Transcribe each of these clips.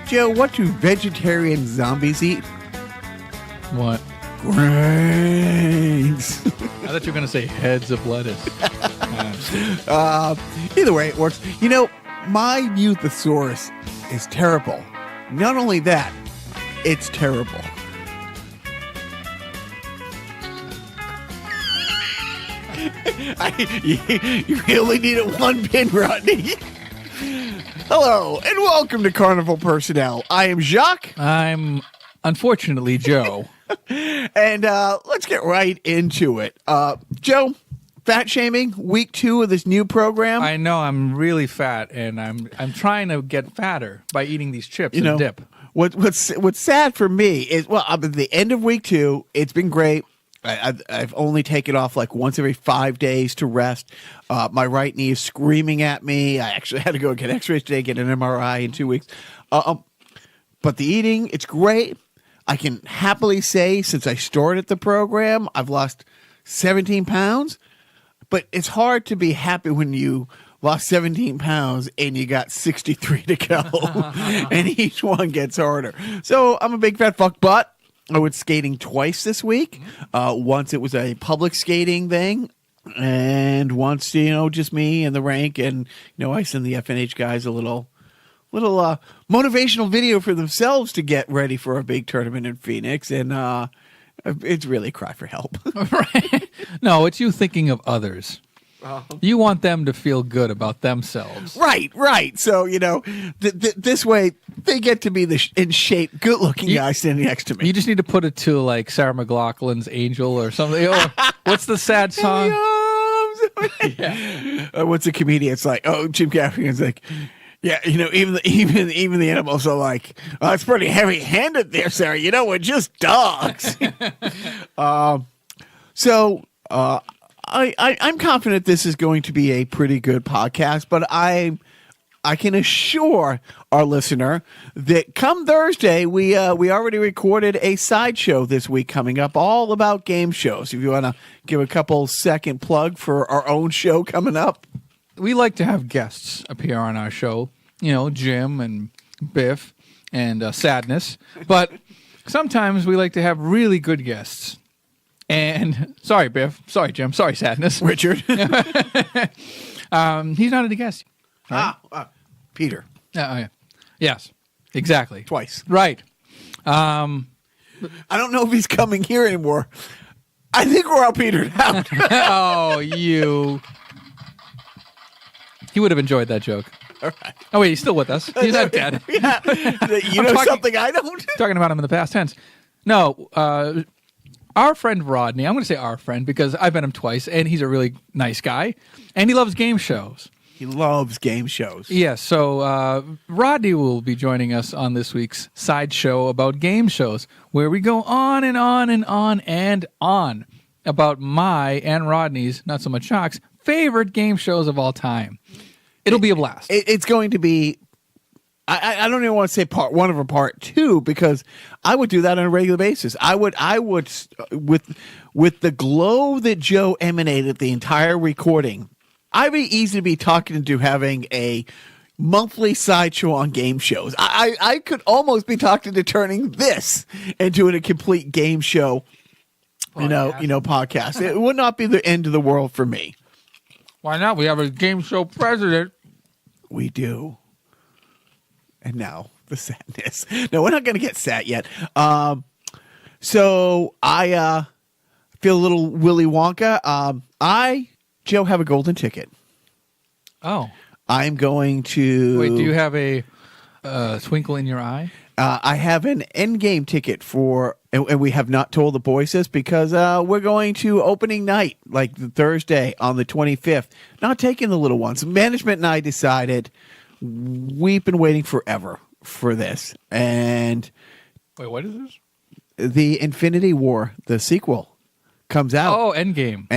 Joe, what do vegetarian zombies eat? What? Grains. I thought you were going to say heads of lettuce. Either way, it works. You know, my Youthosaurus is terrible. Not only that, it's terrible. You really needed one pin, Rodney. Hello, and welcome to Carnival Personnel. I am Jacques. I'm, unfortunately, Joe. And let's get right into it. Joe, fat shaming, week 2 of this new program. I know I'm really fat, and I'm trying to get fatter by eating these chips and dip. What's sad for me is, well, I'm at the end of week 2. It's been great. I've only taken off like once every 5 days to rest. My right knee is screaming at me. I actually had to go get x-rays today, get an MRI in 2 weeks. But the eating, it's great. I can happily say since I started the program, I've lost 17 pounds. But it's hard to be happy when you lost 17 pounds and you got 63 to go. And each one gets harder. So I'm a big fat fuck butt. I went skating twice this week. Once it was a public skating thing, and once, just me and the rank, and, I send the FNH guys a little motivational video for themselves to get ready for a big tournament in Phoenix, and it's really a cry for help. Right? No, it's you thinking of others. You want them to feel good about themselves. Right. So, this way they get to be the in shape, good-looking guy standing next to me. You just need to put it to, like, Sarah McLachlan's Angel or something. What's the sad song? Yeah. What's a comedian? It's like, Jim Gaffigan's like, yeah, even the animals are like, oh, it's pretty heavy-handed there, Sarah. We're just dogs. I'm confident this is going to be a pretty good podcast, but I can assure our listener that come Thursday, we already recorded a sideshow this week coming up all about game shows. If you want to give a couple second plug for our own show coming up. We like to have guests appear on our show, Jim and Biff and Sadness, but sometimes we like to have really good guests. And sorry, Biff. Sorry, Jim. Sorry, Sadness. Richard. He's not a guest. Right? Peter. Yeah. Yes, exactly. Twice. Right. I don't know if he's coming here anymore. I think we're all petered out. Oh, you. He would have enjoyed that joke. All right. Oh, wait, he's still with us. He's not dead. Yeah. Something I don't? Talking about him in the past tense. No, our friend Rodney, I'm going to say our friend because I've met him twice, and he's a really nice guy, and he loves game shows. He loves game shows. Yes, so Rodney will be joining us on this week's sideshow about game shows, where we go on and on and on and on about my and Rodney's, not so much Jacques, favorite game shows of all time. It'll be a blast. It's going to be... I don't even want to say part 1 or part 2 because I would do that on a regular basis. I would with the glow that Joe emanated the entire recording, I'd be easy to be talking to having a monthly sideshow on game shows. I could almost be talking to turning this into a complete game show, podcast. It would not be the end of the world for me. Why not? We have a game show president. We do. And now the sadness. No, we're not going to get sad yet. So I feel a little Willy Wonka. Joe, have a golden ticket. Oh. I'm going to... Wait, do you have a twinkle in your eye? I have an endgame ticket for... And we have not told the boys this because we're going to opening night, like the Thursday on the 25th. Not taking the little ones. Management and I decided... We've been waiting forever for this. And wait, what is this? The Infinity War, the sequel, comes out. Oh, Endgame.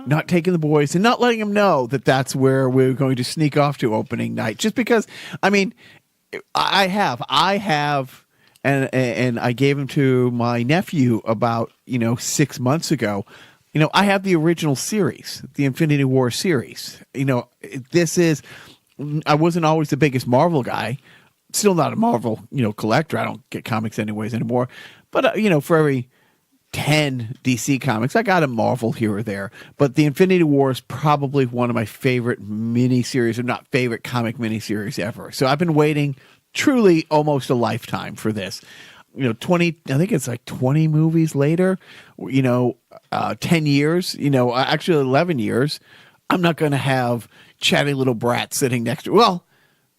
Not taking the boys and not letting them know that that's where we're going to sneak off to opening night. Just because, I have, and I gave them to my nephew about, 6 months ago. I have the original series, the Infinity War series. This is... I wasn't always the biggest Marvel guy. still not a Marvel, collector. I don't get comics anyways anymore. But, for every 10 DC comics, I got a Marvel here or there. But the Infinity War is probably one of my favorite miniseries, or not favorite comic miniseries ever. So I've been waiting truly almost a lifetime for this. 20, I think it's like 20 movies later, 10 years, actually 11 years. I'm not going to have chatty little brats sitting next to, well,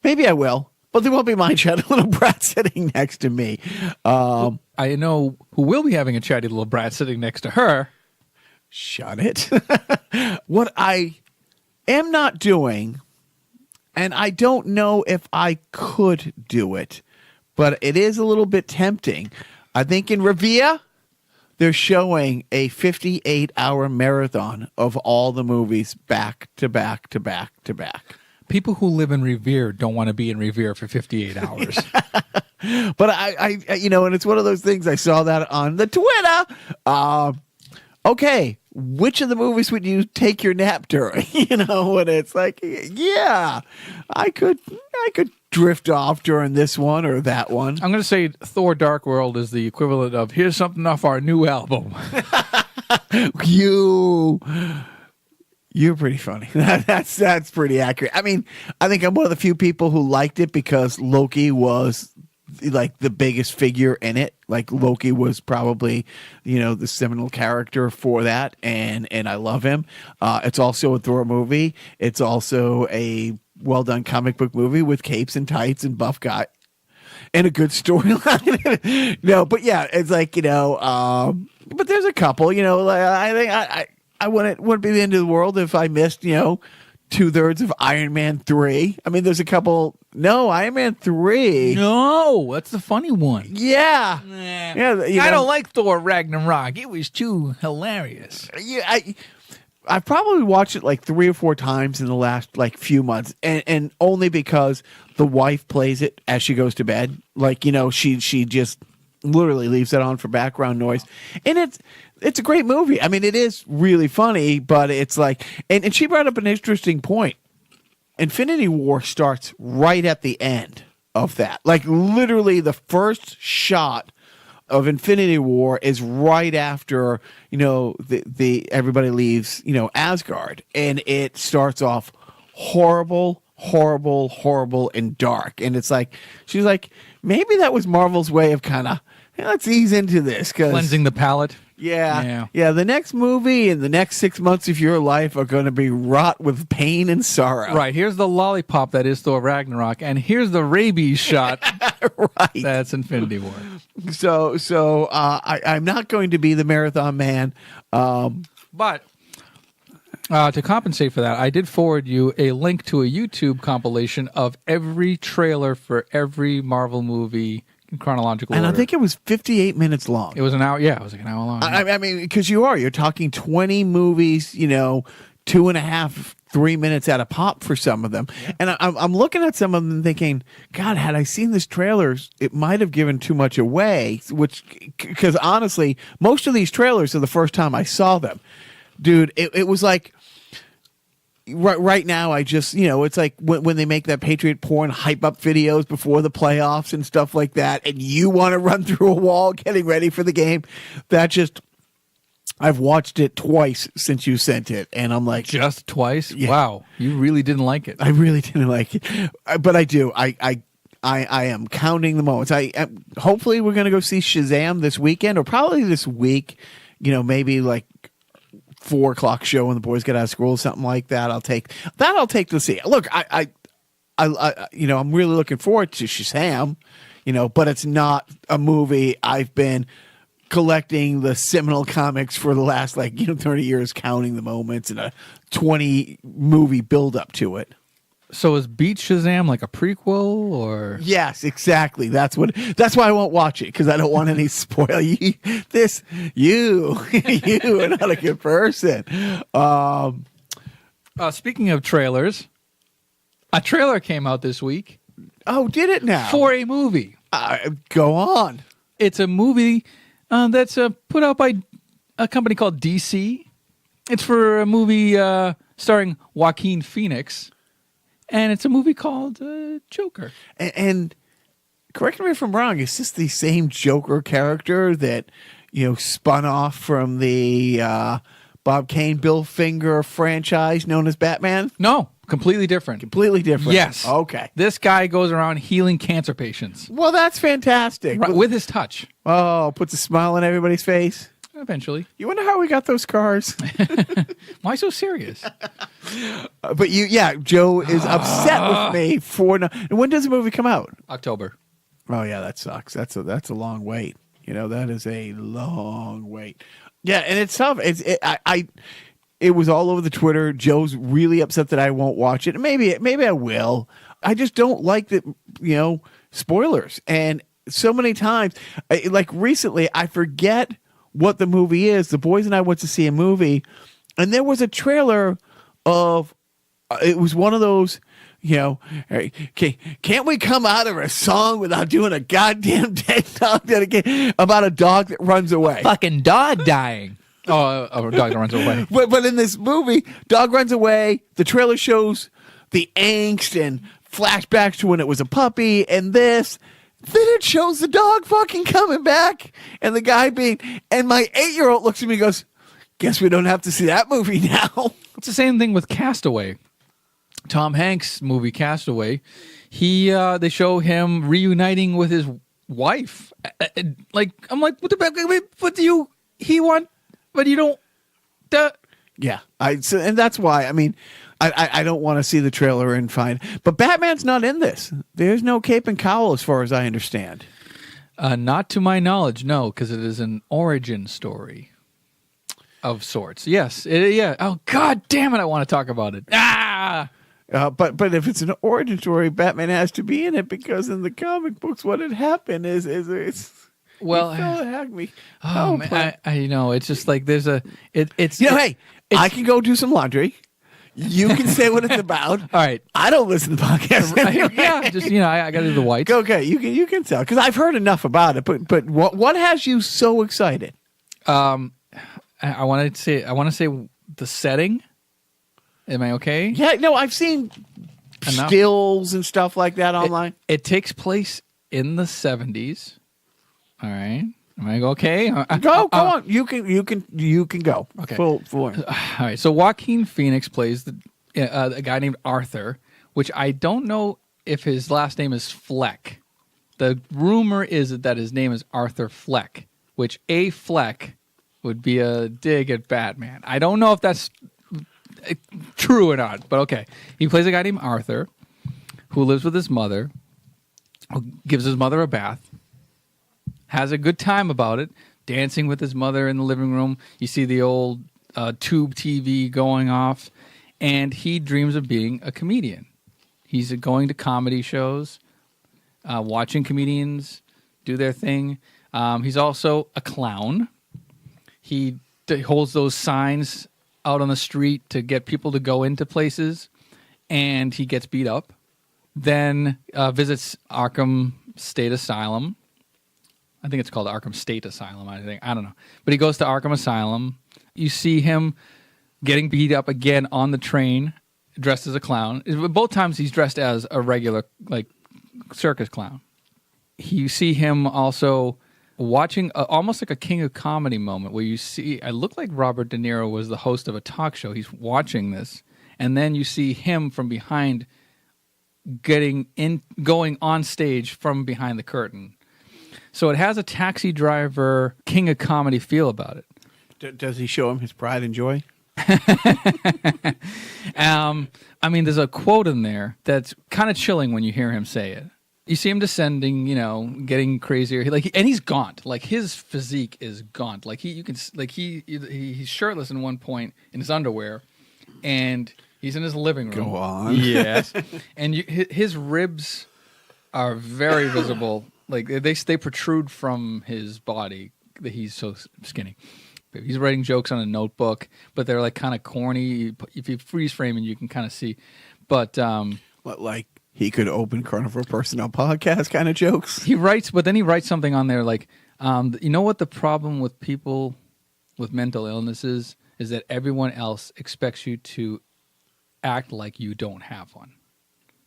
maybe I will, but there won't be my chatty little brat sitting next to me. I know who will be having a chatty little brat sitting next to her. Shut it. What I am not doing, and I don't know if I could do it, but it is a little bit tempting. I think in Revere, they're showing a 58-hour marathon of all the movies back to back to back to back. People who live in Revere don't want to be in Revere for 58 hours. But I and it's one of those things, I saw that on the Twitter. Okay, which of the movies would you take your nap during? And it's like, yeah, I could drift off during this one or that one. I'm going to say Thor Dark World is the equivalent of, here's something off our new album. You're pretty funny. That's pretty accurate. I mean, I think I'm one of the few people who liked it because Loki was like the biggest figure in it. Like Loki was probably, the seminal character for that, and I love him. It's also a Thor movie. It's also a well done comic book movie with capes and tights and buff guy and a good storyline. No, but yeah, it's like, but there's a couple, I think I wouldn't be the end of the world if I missed, 2/3 of Iron Man 3. I mean, there's a couple. No, Iron Man 3. No, that's the funny one. Yeah. Yeah. I don't like Thor Ragnarok. It was too hilarious. Yeah, I probably watched it like 3 or 4 times in the last few months, and only because the wife plays it as she goes to bed. She just literally leaves it on for background noise, and it's a great movie. I mean, it is really funny, but it's like, and she brought up an interesting point. Infinity War starts right at the end of that. Like literally the first shot of Infinity War is right after, the everybody leaves, Asgard, and it starts off horrible, and dark. And it's like, she's like, maybe that was Marvel's way of kind of, let's ease into this. Cleansing the palate. Yeah. The next movie and the next 6 months of your life are going to be wrought with pain and sorrow. Right. Here's the lollipop that is Thor Ragnarok, and here's the rabies shot. Right. That's Infinity War. So I'm not going to be the marathon man. But to compensate for that, I did forward you a link to a YouTube compilation of every trailer for every Marvel movie in chronological order. And I think it was 58 minutes long. It was an hour. Yeah, it was like an hour long. I mean, because you're talking 20 movies, 2.5, 3 minutes at a pop for some of them. Yeah. And I'm looking at some of them thinking, God, had I seen this trailers, it might have given too much away, because honestly, most of these trailers are the first time I saw them. Dude, it was like, right now, I just, it's like when they make that Patriot porn hype up videos before the playoffs and stuff like that, and you want to run through a wall getting ready for the game. I've watched it twice since you sent it, and I'm like, just twice? Yeah. Wow, you really didn't like it. I really didn't like it, but I do. I am counting the moments. Hopefully we're going to go see Shazam this weekend, or probably this week. Maybe like 4:00 show when the boys get out of school, something like that. I'll take to see. Look, I'm really looking forward to Shazam, but it's not a movie I've been collecting the seminal comics for the last 30 years, counting the moments and a 20 movie build up to it. So is Beat Shazam like a prequel, or? Yes, exactly. That's why I won't watch it, because I don't want any spoil. You are not a good person. Speaking of trailers, a trailer came out this week. Oh, did it now? For a movie. Go on. It's a movie that's put out by a company called DC. It's for a movie starring Joaquin Phoenix. And it's a movie called Joker. And correct me if I'm wrong, is this the same Joker character that, spun off from the Bob Kane, Bill Finger franchise known as Batman? No, completely different. Completely different. Yes. Okay. This guy goes around healing cancer patients Well, that's fantastic. right, with his touch. Oh, puts a smile on everybody's face. Eventually. You wonder how we got those cars? Why so serious? But Joe is upset with me for no. And when does the movie come out? October. Oh yeah, that sucks. That's a long wait. That is a long wait. Yeah, and it's tough. It was all over the Twitter. Joe's really upset that I won't watch it. Maybe I will. I just don't like the spoilers. And so many times, like recently, I forget what the movie is. The boys and I went to see a movie, and there was a trailer of. It was one of those. Hey, can't we come out of a song without doing a goddamn dead dog dedication about a dog that runs away? Fucking dog dying. Oh, a dog that runs away. But in this movie, dog runs away. The trailer shows the angst and flashbacks to when it was a puppy and this. Then it shows the dog fucking coming back and the guy and my 8-year-old looks at me and goes, guess we don't have to see that movie now. It's the same thing with Castaway. Tom Hanks' movie Castaway, they show him reuniting with his wife. I'm like, what do he want, but you don't. Yeah, and that's why. I mean, I don't want to see the trailer and find. But Batman's not in this. There's no cape and cowl, as far as I understand. Not to my knowledge, no, because it is an origin story of sorts. Yes, yeah. Oh God damn it! I want to talk about it. But if it's an origin story, Batman has to be in it because in the comic books, what had happened is it's well, me. Oh man, I know. It's just like there's it's hey, I can go do some laundry. You can say what it's about. All right, I don't listen to the podcast. Anyway. Yeah, just I got to do the whites. Okay, you can tell because I've heard enough about it. But what has you so excited? I want to say the setting. Am I okay? Yeah, no, I've seen stills and stuff like that online. It takes place in the 70s. All right. Am I okay? Go on. You can go. Okay. Full. All right. So Joaquin Phoenix plays a guy named Arthur, which I don't know if his last name is Fleck. The rumor is that his name is Arthur Fleck, which A Fleck would be a dig at Batman. I don't know if that's true or not, but okay. He plays a guy named Arthur who lives with his mother, who gives his mother a bath, has a good time about it, dancing with his mother in the living room. You see the old tube TV going off, and he dreams of being a comedian. He's going to comedy shows, watching comedians do their thing. He's also a clown. He holds those signs out on the street to get people to go into places, and he gets beat up. Then visits Arkham State Asylum. I think it's called Arkham State Asylum. I don't know. But he goes to Arkham Asylum. You see him getting beat up again on the train, dressed as a clown. Both times he's dressed as a regular, like, circus clown. You see him also watching almost like a King of Comedy moment where you see, I look like Robert De Niro was the host of a talk show. He's watching this, and then you see him from behind going on stage from behind the curtain. So it has a Taxi Driver King of Comedy feel about it. Does he show him his pride and joy? I mean, there's a quote in there that's kind of chilling when you hear him say it. You see him descending, getting crazier. And he's gaunt. Like, his physique is gaunt. Like, he's shirtless in one point in his underwear, and he's in his living room. Go on. Yes. And his ribs are very visible. Like, they protrude from his body. He's so skinny. He's writing jokes on a notebook, but they're like kind of corny. If you freeze frame it, you can kind of see. But like he could open Carnivore Personnel podcast kind of jokes. He writes, but then he writes something on there like, you know what the problem with people with mental illnesses is that everyone else expects you to act like you don't have one.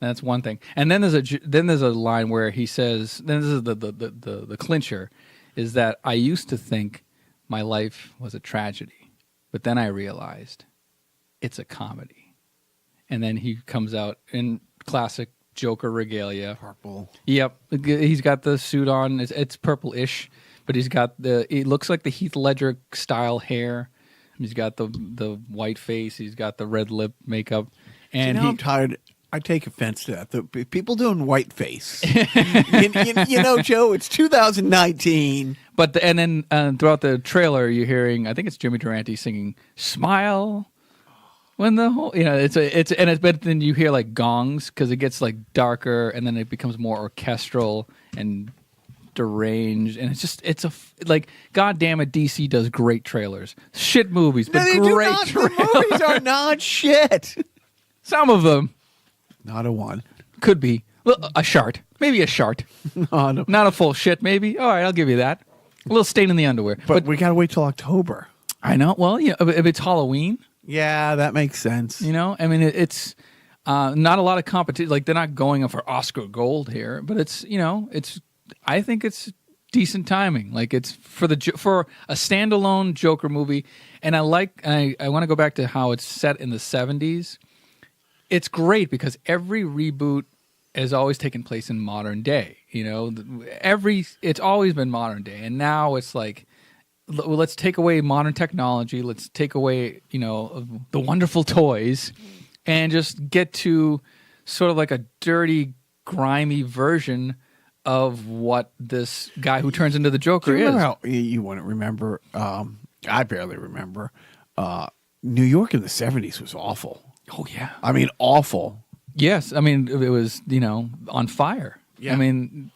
That's one thing. And then there's a line where he says, then this is the clincher, is that I used to think my life was a tragedy, but then I realized it's a comedy. And then he comes out in classic Joker regalia. Purple. Yep. He's got the suit on. It's purple-ish, but it looks like the Heath Ledger style hair. He's got the white face. He's got the red lip makeup. And I'm tired. I take offense to that. The people doing white face. Joe, it's 2019. But then throughout the trailer, you're hearing, I think it's Jimmy Durante singing "Smile." When the whole, but then you hear like gongs because it gets like darker and then it becomes more orchestral and deranged, and God damn it, DC does great trailers, shit movies, but great trailers. The movies are not shit. Some of them, not a one, could be a shart, maybe a shart, no. Not a full shit, maybe. All right, I'll give you that. A little stain in the underwear, but we gotta wait till October. I know. Well, if it's Halloween. Yeah, that makes sense. I mean, it's not a lot of competition. Like, they're not going up for Oscar gold here, but I think it's decent timing. Like, it's for a standalone Joker movie, and I want to go back to how it's set in the 70s. It's great because every reboot has always taken place in modern day. It's always been modern day, and now it's like, let's take away modern technology. Let's take away, the wonderful toys and just get to sort of like a dirty, grimy version of what this guy who turns into the Joker is. You wouldn't remember. I barely remember. New York in the 70s was awful. Oh, yeah. I mean, awful. Yes. I mean, it was, on fire. Yeah. I mean,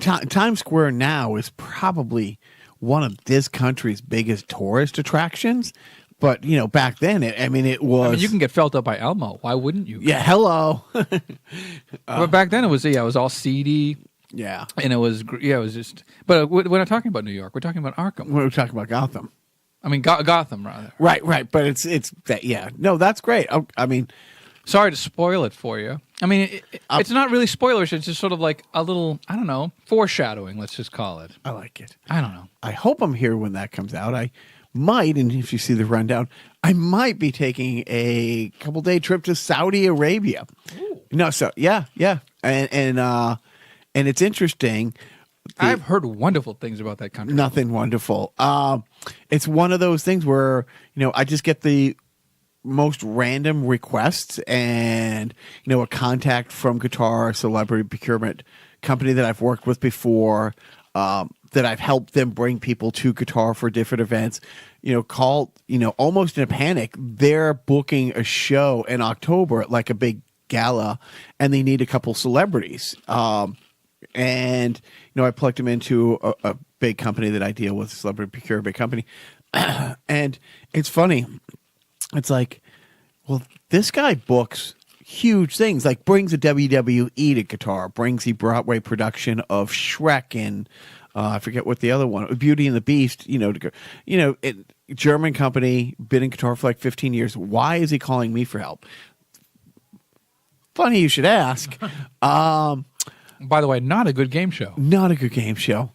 Times Square now is probably one of this country's biggest tourist attractions, but back then, it was. You can get felt up by Elmo. Why wouldn't you? Yeah, hello. But back then, it was all seedy. Yeah, and it was just. But we're not talking about New York. We're talking about Arkham. We're talking about Gotham. I mean, Gotham, rather. Right. But it's that. Yeah, no, that's great. Sorry to spoil it for you. I mean, it's not really spoilers. It's just sort of like a little, I don't know, foreshadowing, let's just call it. I like it. I don't know. I hope I'm here when that comes out. I might, and if you see the rundown, I might be taking a couple-day trip to Saudi Arabia. Ooh. No, so yeah. And it's interesting. I've heard wonderful things about that country. Nothing wonderful. It's one of those things where, I just get the most random requests and a contact from Guitar Celebrity Procurement Company that I've worked with before, that I've helped them bring people to Guitar for different events, called almost in a panic. They're booking a show in October, like a big gala, and they need a couple celebrities. And I plugged them into a big company that I deal with, a celebrity procurement company. And it's funny. It's like, well, this guy books huge things, like brings a WWE to Guitar, brings the Broadway production of Shrek and I forget what the other one, Beauty and the Beast, German company, been in Guitar for like 15 years. Why is he calling me for help? Funny you should ask. By the way, not a good game show. Not a good game show.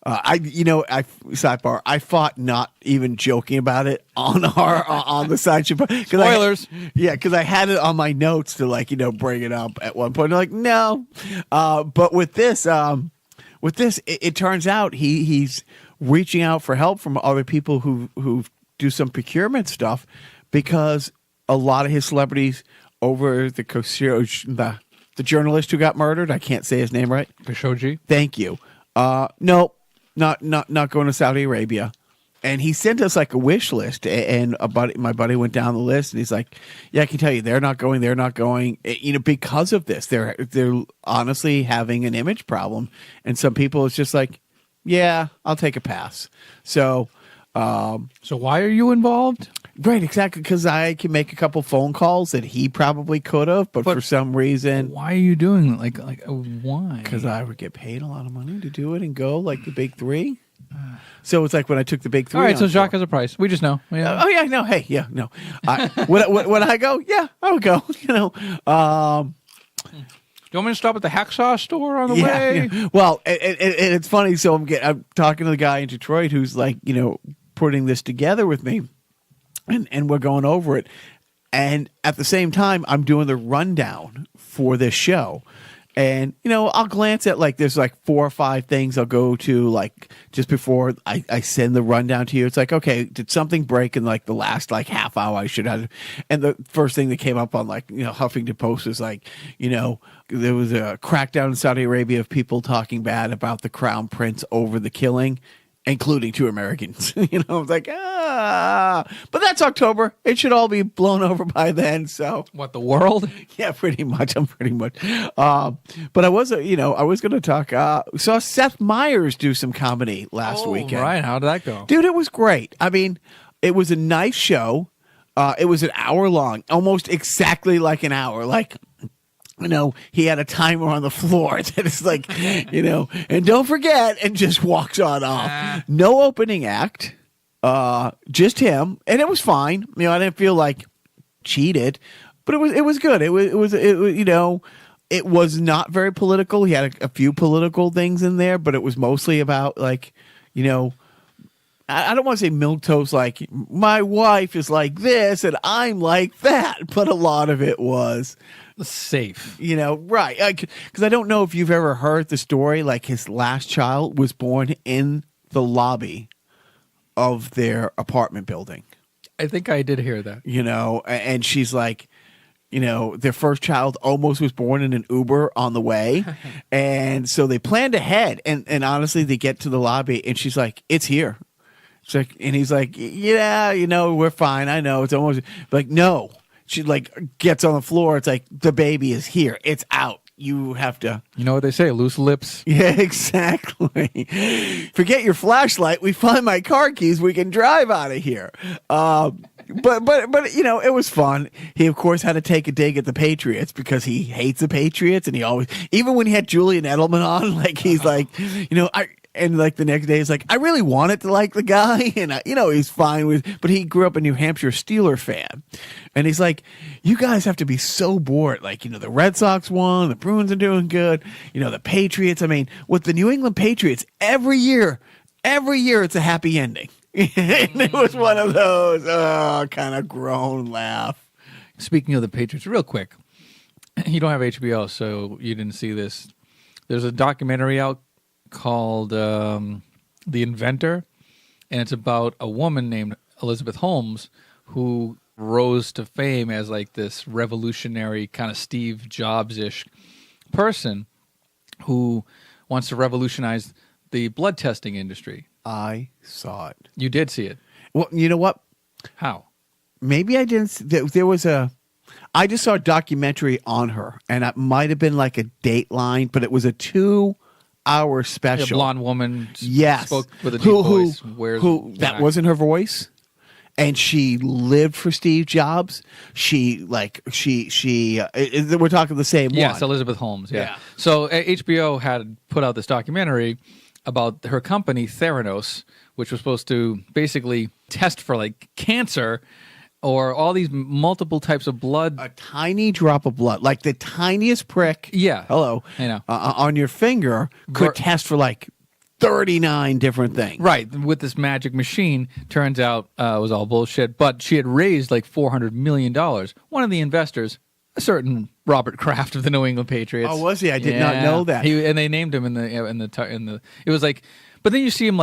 Sidebar. I fought not even joking about it on the sideshow. Spoilers. Because I had it on my notes to bring it up at one point. I'm like, no. But with this, it turns out he's reaching out for help from other people who do some procurement stuff, because a lot of his celebrities over the Khashoggi, the journalist who got murdered. I can't say his name right. Khashoggi. Thank you. No. Not going to Saudi Arabia. And he sent us like a wish list, and my buddy went down the list, and he's like, yeah, I can tell you they're not going, because of this. They're honestly having an image problem, and some people it's just like, yeah, I'll take a pass. So why are you involved? Right, exactly, because I can make a couple phone calls that he probably could have, but for some reason... Why are you doing that? Like why? Because I would get paid a lot of money to do it and go, like the big three. So it's like when I took the big three... All right, so Jacques has a price. We just know. Yeah. Oh, yeah, no, hey, yeah, no. Would I go? Yeah, I would go, Do you want me to stop at the hacksaw store on the way? Yeah. Well, and it's funny. So I'm talking to the guy in Detroit who's like, putting this together with me, and we're going over it. And at the same time, I'm doing the rundown for this show. And, I'll glance at there's 4 or 5 things I'll go to just before I send the rundown to you. It's like, okay, did something break in the last half hour I should have? And the first thing that came up on Huffington Post was there was a crackdown in Saudi Arabia of people talking bad about the crown prince over the killing, including 2 Americans. I was like, but that's October. It should all be blown over by then. So What, the world? yeah, pretty much. I'm pretty much. But I was, I was going to talk. Saw Seth Meyers do some comedy last weekend. Right. How did that go? Dude, it was great. I mean, it was a nice show. It was an hour long, almost exactly like an hour. He had a timer on the floor that is and don't forget, and just walks on off. No opening act, just him, and it was fine. I didn't feel cheated, but it was good. It was it was not very political. He had a few political things in there, but it was mostly about I don't want to say milquetoast, my wife is like this and I'm like that, but a lot of it was safe. Right. Because I don't know if you've ever heard the story, his last child was born in the lobby of their apartment building. I think I did hear that. And she's their first child almost was born in an Uber on the way. And so they planned ahead. And honestly, they get to the lobby and she's like, it's here. And he's like, yeah, we're fine. I know. It's almost no. She gets on the floor. It's like, the baby is here. It's out. You have to. You know what they say? Loose lips. Yeah, exactly. Forget your flashlight. We find my car keys. We can drive out of here. But it was fun. He of course had to take a dig at the Patriots because he hates the Patriots, and he always, even when he had Julian Edelman on, he's And the next day, he's like, I really wanted to like the guy. And, he's fine with, but he grew up a New Hampshire Steeler fan. And he's like, you guys have to be so bored. The Red Sox won, the Bruins are doing good. The Patriots, with the New England Patriots, every year, it's a happy ending. And it was one of those, kind of groan laugh. Speaking of the Patriots, real quick, you don't have HBO, so you didn't see this. There's a documentary out called The Inventor, and it's about a woman named Elizabeth Holmes who rose to fame as this revolutionary kind of Steve Jobs-ish person who wants to revolutionize the blood testing industry. I saw it. You did see it. Well, you know what? How? Maybe I didn't. There was I just saw a documentary on her, and it might have been a Dateline, but it was a 2-hour special. A blonde woman spoke with a deep voice. That wasn't her voice, and she lived for Steve Jobs. We're talking the same one. Yes, Elizabeth Holmes. Yeah. So HBO had put out this documentary about her company Theranos, which was supposed to basically test for cancer or all these multiple types of blood. A tiny drop of blood, the tiniest prick. Yeah. Hello. I know. On your finger could test for 39 different things. Right. With this magic machine, turns out it was all bullshit. But she had raised $400 million. One of the investors, a certain Robert Kraft of the New England Patriots. Oh, was he? I did not know that. And they named him in the. It was but then you see him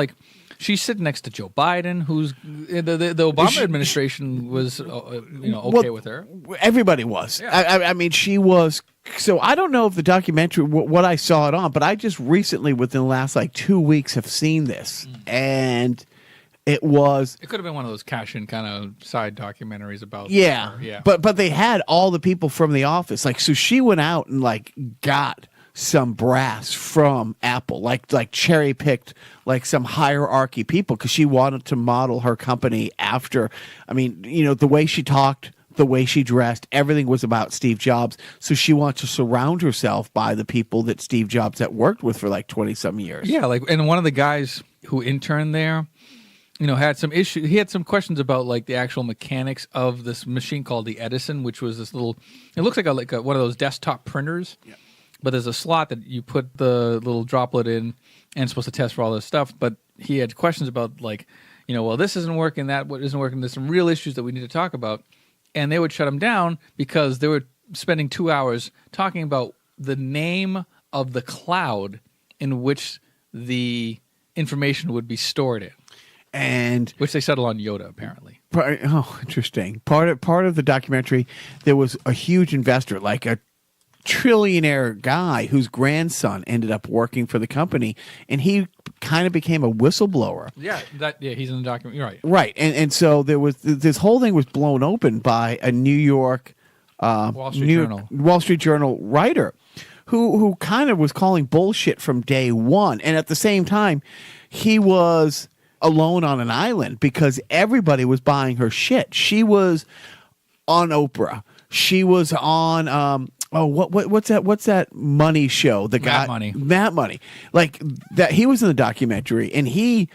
she's sitting next to Joe Biden, who's the Obama administration was okay with her. Everybody was. Yeah. She was. So I don't know if the documentary, what I saw it on, but I just recently, within the last 2 weeks, have seen this, and it was. It could have been one of those cash-in kind of side documentaries about. Yeah, her. Yeah. But they had all the people from the office, so she went out and got some brass from Apple, cherry picked some hierarchy people because she wanted to model her company after. The way she talked, the way she dressed, everything was about Steve Jobs. So she wants to surround herself by the people that Steve Jobs had worked with for 20-some years. Yeah, and one of the guys who interned there had some issue. He had some questions about like the actual mechanics of this machine called the Edison, which was this little. It looks like one of those desktop printers, but there's a slot that you put the little droplet in, and it's supposed to test for all this stuff. But he had questions about like, well, this isn't working, that what isn't working. There's some real issues that we need to talk about, and they would shut him down because they were spending 2 hours talking about the name of the cloud in which the information would be stored in. And which they settle on Yoda, apparently. Oh, interesting. Part of the documentary, there was a huge investor, like a trillionaire guy whose grandson ended up working for the company, and he kind of became a whistleblower. Yeah, he's in the document. You're right. Right, and so there was this whole thing was blown open by a New York Wall Street Journal writer who kind of was calling bullshit from day one, and at the same time, he was alone on an island because everybody was buying her shit. She was on Oprah. She was on what's that money show? The guy Matt Money. Like that, he was in the documentary, and he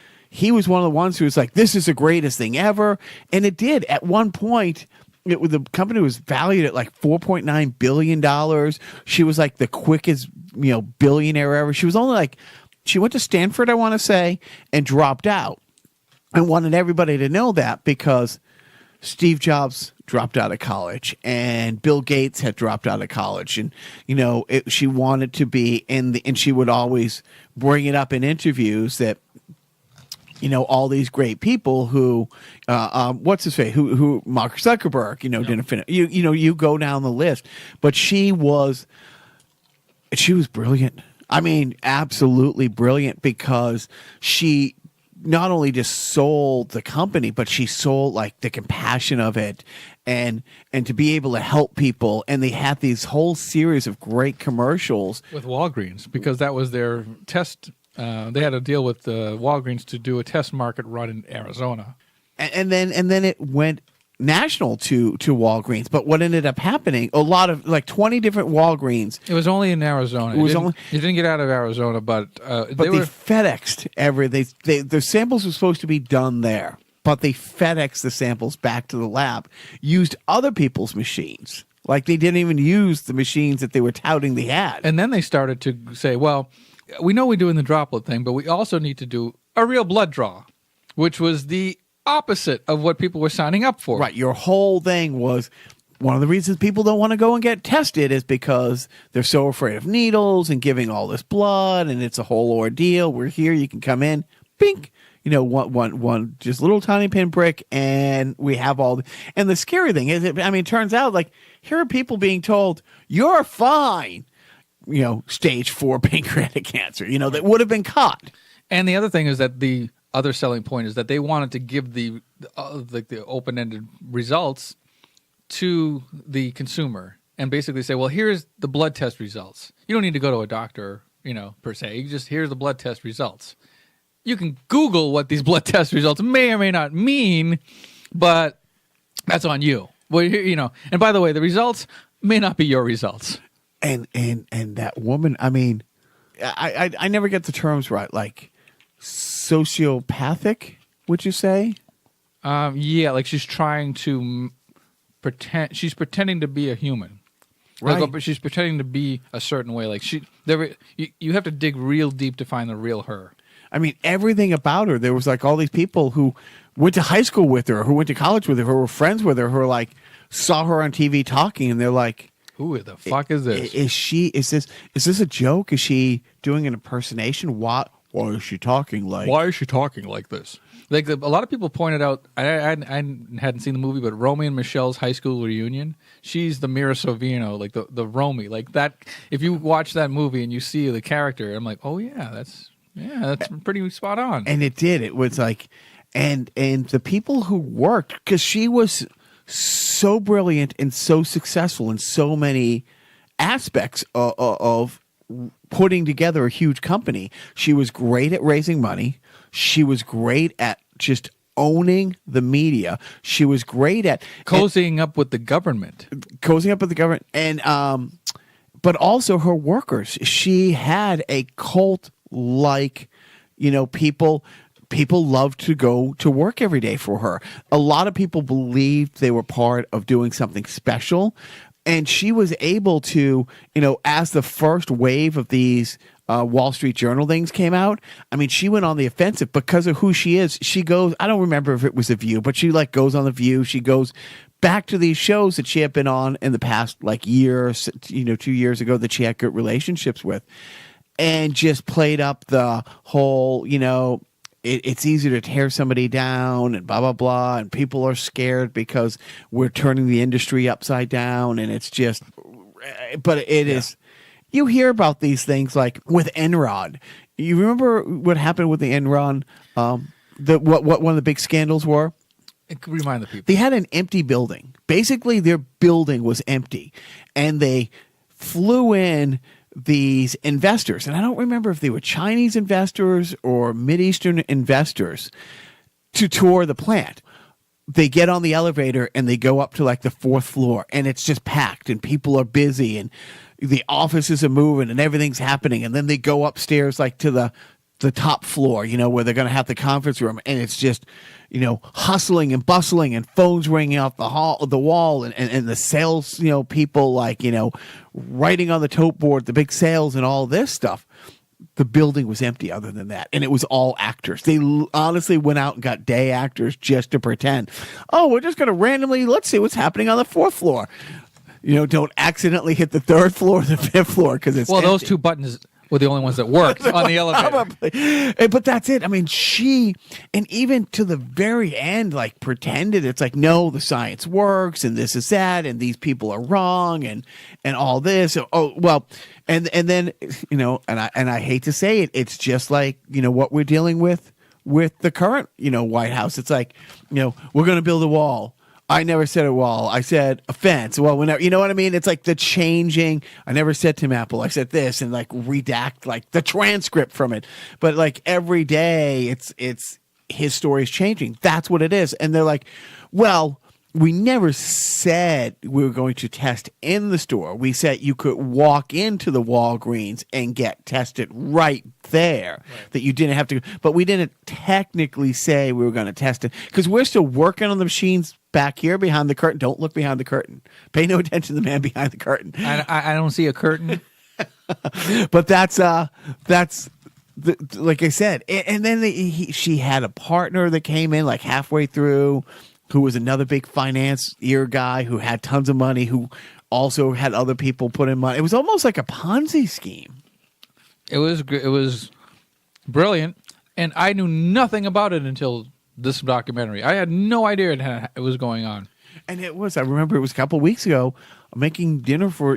was one of the ones who was like, "This is the greatest thing ever," and it did. At one point, the company was valued at like $4.9 billion. She was like the quickest billionaire ever. She was only like. She went to Stanford, I want to say, and dropped out. I wanted everybody to know that because Steve Jobs dropped out of college and Bill Gates had dropped out of college. And, she wanted to be and she would always bring it up in interviews that, all these great people who, what's his face, who Mark Zuckerberg, didn't finish. You go down the list. But she was brilliant. I mean, absolutely brilliant because she not only just sold the company, but she sold like the compassion of it and to be able to help people. And they had these whole series of great commercials. With Walgreens, because that was their test. They had a deal with Walgreens to do a test market run in Arizona. And then it went national to Walgreens, but what ended up happening, a lot of like 20 different Walgreens. It was only in Arizona. It didn't get out of Arizona, but they FedExed the samples were supposed to be done there, but they FedExed the samples back to the lab, used other people's machines. Like they didn't even use the machines that they were touting they had. And then they started to say, well, we know we're doing the droplet thing, but we also need to do a real blood draw, which was the opposite of what people were signing up for. Right. Your whole thing was one of the reasons people don't want to go and get tested is because they're so afraid of needles and giving all this blood, and it's a whole ordeal. We're here. You can come in, bink, one just little tiny pinprick, and we have all. And the scary thing is, it turns out like here are people being told you're fine. Stage 4 pancreatic cancer. That would have been caught. And the other thing is that the other selling point is that they wanted to give the open-ended results to the consumer and basically say, well, here's the blood test results. You don't need to go to a doctor, per se. You just here's the blood test results. You can Google what these blood test results may or may not mean, but that's on you. Well, and by the way, the results may not be your results. And that woman, I never get the terms right, like sociopathic, would you say? Yeah, like she's trying to pretend. She's pretending to be a human, right? But she's pretending to be a certain way. Like you have to dig real deep to find the real her. Everything about her. There was like all these people who went to high school with her, who went to college with her, who were friends with her, who like saw her on TV talking, and they're like, who the fuck is this? Is this a joke? Is she doing an impersonation? Why is she talking like? Why is she talking like this? Like a lot of people pointed out, I hadn't seen the movie, but Romy and Michelle's high school reunion, she's the Mira Sorvino, like the Romy, like that. If you watch that movie and you see the character, I'm like, oh yeah, that's pretty spot on. And it did. It was like, and the people who worked, because she was so brilliant and so successful in so many aspects of putting together a huge company. She was great at raising money. She was great at just owning the media. She was great at cozying up with the government. And but also her workers. She had a cult like, people people loved to go to work every day for her. A lot of people believed they were part of doing something special. And she was able to, as the first wave of these Wall Street Journal things came out, I mean, she went on the offensive because of who she is. She goes, I don't remember if it was The View, but she goes on The View. She goes back to these shows that she had been on in the past year, 2 years ago that she had good relationships with, and just played up the whole, it's easier to tear somebody down and blah, blah, blah. And people are scared because we're turning the industry upside down. And it's just, but it is, you hear about these things like with Enron. You remember what happened with the Enron? What one of the big scandals were? It could remind the people. They had an empty building. Basically, their building was empty. And they flew in these investors, and I don't remember if they were Chinese investors or Mideastern investors, to tour the plant. They get on the elevator and they go up to the fourth floor, and it's just packed and people are busy and the offices are moving and everything's happening. And then they go upstairs to the top floor, where they're going to have the conference room, and it's just, hustling and bustling and phones ringing off the wall and the sales, people writing on the tote board, the big sales and all this stuff. The building was empty other than that. And it was all actors. They honestly went out and got day actors just to pretend, we're just going to randomly, let's see what's happening on the fourth floor. Don't accidentally hit the third floor or the fifth floor because it's empty. Those two buttons were the only ones that worked on the elevator. Probably. But that's it. I mean, and even to the very end, pretended it's no, the science works and this is that and these people are wrong and all this. And then, and I hate to say it, it's just what we're dealing with the current, White House. It's we're going to build a wall. I never said a wall. I said a fence. Well, whenever, you know what I mean? It's the changing. I never said Tim Apple. I said this and redact the transcript from it. But every day it's his story's changing. That's what it is. And they're well, we never said we were going to test in the store. We said you could walk into the Walgreens and get tested right there, that you didn't have to. But we didn't technically say we were going to test it because we're still working on the machines back here behind the curtain. Don't look behind the curtain. Pay no attention to the man behind the curtain. I don't see a curtain. But that's like I said. And then she had a partner that came in halfway through, who was another big financier guy who had tons of money, who also had other people put in money. It was almost like a Ponzi scheme. It was brilliant, and I knew nothing about it until this documentary. I had no idea it was going on. And I remember it was a couple of weeks ago, making dinner for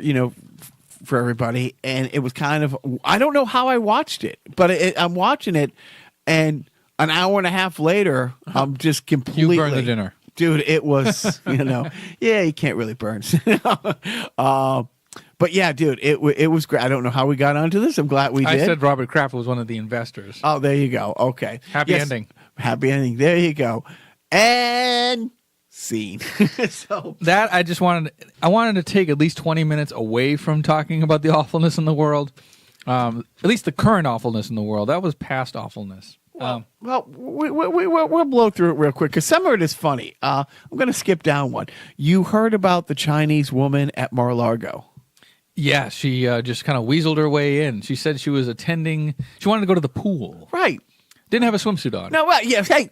everybody, and it was kind of, I don't know how I watched it, but I'm watching it, and an hour and a half later, I'm just completely... You burned the dinner. Dude, it was, yeah, you can't really burn. But yeah, dude, it was great. I don't know how we got onto this. I'm glad we did. I said Robert Kraft was one of the investors. Oh, there you go. Okay. Happy ending. Happy ending. There you go. And scene. So that I wanted to take at least 20 minutes away from talking about the awfulness in the world. At least the current awfulness in the world. That was past awfulness. We'll blow through it real quick because some of it is funny. I'm going to skip down one. You heard about the Chinese woman at Mar-a-Lago? Yeah, she just kind of weaseled her way in. She said she was attending. She wanted to go to the pool. Right. Didn't have a swimsuit on. No, well, yeah. Hey,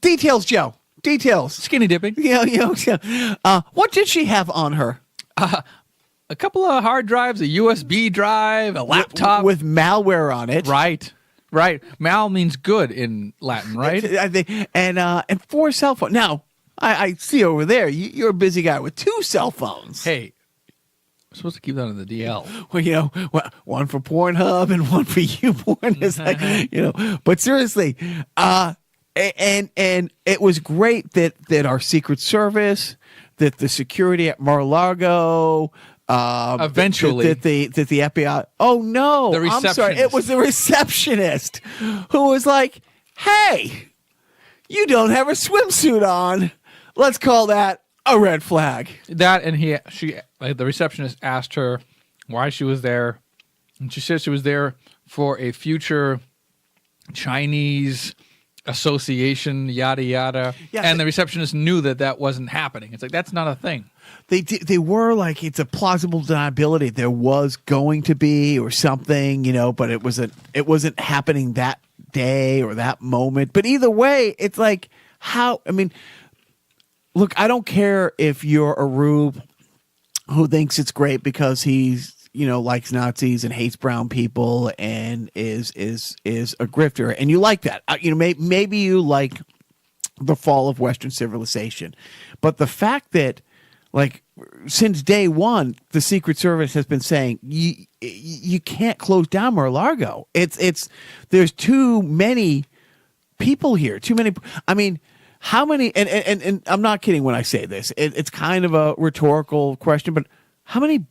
details, Joe. Details. Skinny dipping. Yeah. What did she have on her? A couple of hard drives, a USB drive, a laptop with malware on it. Right. Mal means good in Latin, right? I think, and 4 cell phones. Now, I see over there, you're a busy guy with 2 cell phones. Hey, I'm supposed to keep that on the DL. Well, one for Pornhub and one for YouPorn. It's but seriously, and it was great that our Secret Service, that the security at Mar-a-Lago, eventually that the FBI. Oh no! I'm sorry. It was the receptionist who was like, "Hey, you don't have a swimsuit on. Let's call that a red flag." That and the receptionist asked her why she was there, and she said she was there for a future Chinese association, yada yada. Yeah, and the receptionist knew that wasn't happening. It's like, that's not a thing. They were like, it's a plausible deniability. There was going to be or something, but it wasn't happening that day or that moment. But either way, it's like look, I don't care if you're a rube who thinks it's great because he's likes Nazis and hates brown people and is a grifter, and you like that. Maybe you like the fall of Western civilization, but the fact that since day one, the Secret Service has been saying you can't close down Mar-a-Lago. There's too many people here. Too many. I mean, how many? And I'm not kidding when I say this. It's kind of a rhetorical question, but how many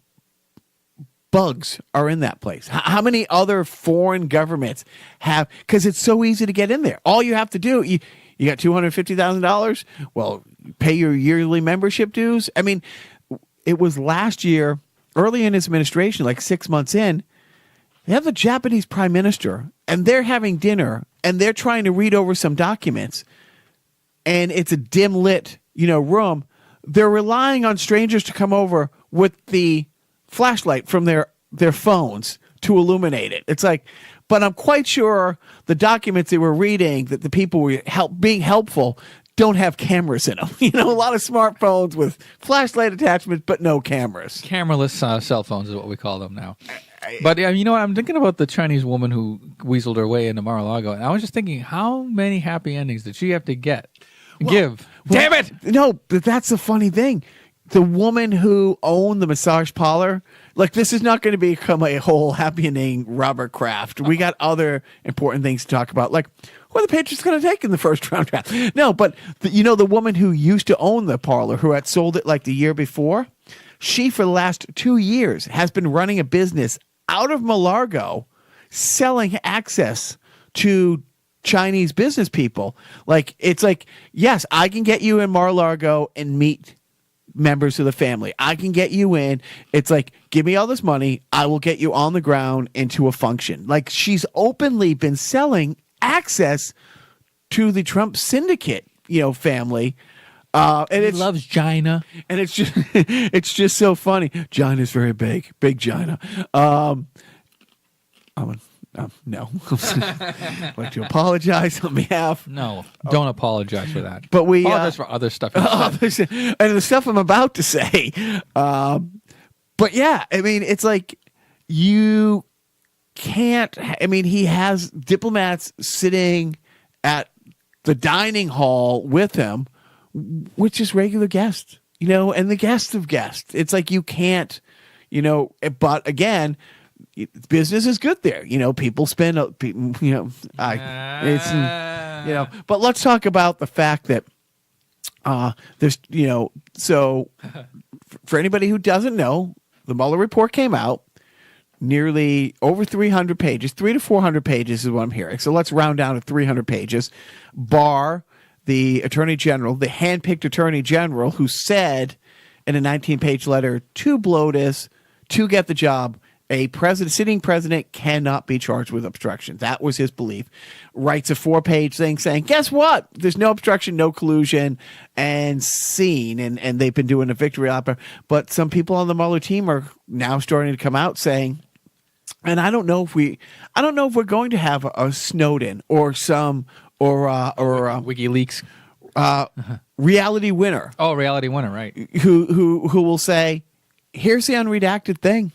bugs are in that place? How many other foreign governments have? Because it's so easy to get in there. All you have to do, you got $250,000. Well, pay your yearly membership dues. I mean, it was last year, early in his administration, like 6 months in. They have the Japanese prime minister, and they're having dinner, and they're trying to read over some documents, and it's a dim lit, room. They're relying on strangers to come over with the flashlight from their phones to illuminate it. It's like, but I'm quite sure the documents they were reading, that the people were being helpful, don't have cameras in them. A lot of smartphones with flashlight attachments, but no cameras. Cameraless cell phones is what we call them now. But you know what? I'm thinking about the Chinese woman who weaseled her way into Mar-a-Lago, and I was just thinking, how many happy endings did she have to give? Damn it! No, but that's the funny thing. The woman who owned the massage parlor, this is not going to become a whole happy ending Robert Kraft. We got other important things to talk about, who are the Patriots going to take in the first round draft? No, but the woman who used to own the parlor, who had sold it the year before, she for the last 2 years has been running a business out of Mar-a-Lago, selling access to Chinese business people. It's yes, I can get you in Mar-a-Lago and meet members of the family. I can get you in. It's give me all this money. I will get you on the ground into a function. She's openly been selling access to the Trump syndicate, family. And it loves China. And it's just so funny. China's very big China. No. I'd like to apologize on behalf. No, don't apologize for that. But we apologize for other stuff. And the stuff I'm about to say. But yeah, I mean, it's you can't. I mean, he has diplomats sitting at the dining hall with him, which is regular guests, and the guest of guests. It's you can't, but again, business is good there. People spend, but let's talk about the fact that there's, so for anybody who doesn't know, the Mueller report came out, nearly over 300 pages, 300 to 400 pages is what I'm hearing. So let's round down to 300 pages. Barr, the attorney general, the handpicked attorney general, who said in a 19-page letter to Bloatus to get the job, a sitting president cannot be charged with obstruction. That was his belief. Writes a 4-page thing saying, guess what? There's no obstruction, no collusion, and scene. And they've been doing a victory opera. But some people on the Mueller team are now starting to come out saying, and I don't know if we're going to have a Snowden or WikiLeaks reality winner. Oh, reality winner, right? Who will say, here's the unredacted thing.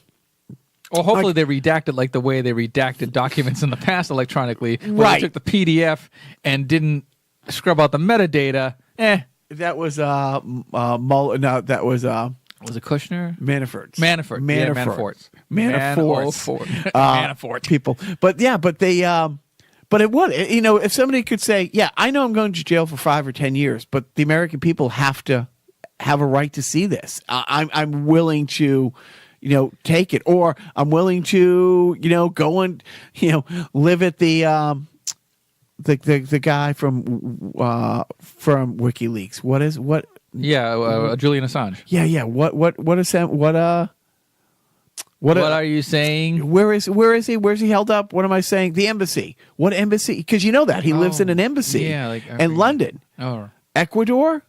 Well, hopefully they redact it like the way they redacted documents in the past electronically. Where Right. They took the PDF and didn't scrub out the metadata. That was Mueller. No, that was Was it Kushner? Manafort. Manafort. Yeah, Manafort. Manafort people. But yeah, but they but it would, if somebody could say, yeah, I know I'm going to jail for 5 or 10 years, but the American people have to have a right to see this. I'm willing to take it, or I'm willing to, go and, live at the guy from WikiLeaks. What? Yeah, Julian Assange. Yeah. What is that? What? What are you saying? Where is he? Where's he held up? What am I saying? The embassy. What embassy? Because you know that he lives in an embassy. Yeah, in London. Oh, Ecuador.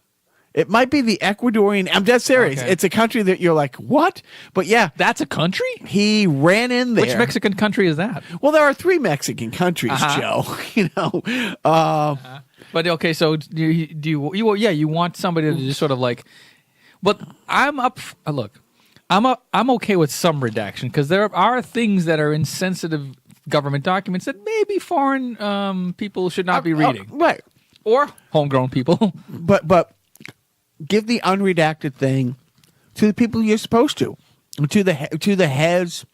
It might be the Ecuadorian. I'm dead serious. Okay. It's a country that you're like, what? But yeah, that's a country. he ran in there. Which Mexican country is that? Well, there are 3 Mexican countries, Joe. You know. But okay, so you want somebody to just sort of like, but I'm up. Look, I'm okay with some redaction because there are things that are in sensitive government documents that maybe foreign people should not be reading, right? Or homegrown people. But give the unredacted thing to the people you're supposed to the heads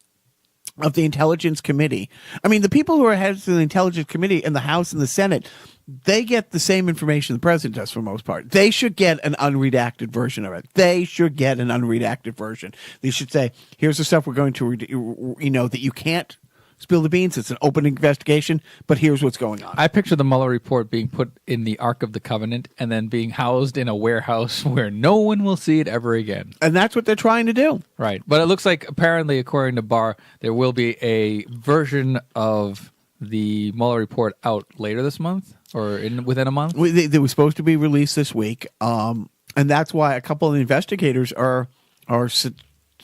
of the Intelligence Committee. I mean, the people who are heads of the Intelligence Committee in the House and the Senate, they get the same information the president does for the most part. They should get an unredacted version of it. They should get an unredacted version. They should say, here's the stuff we're going to, that you can't spill the beans. It's an open investigation, but here's what's going on. I picture the Mueller report being put in the Ark of the Covenant and then being housed in a warehouse where no one will see it ever again. And that's what they're trying to do. Right. But it looks like apparently, according to Barr, there will be a version of the Mueller report out later this month or within a month. They were supposed to be released this week. And that's why a couple of the investigators are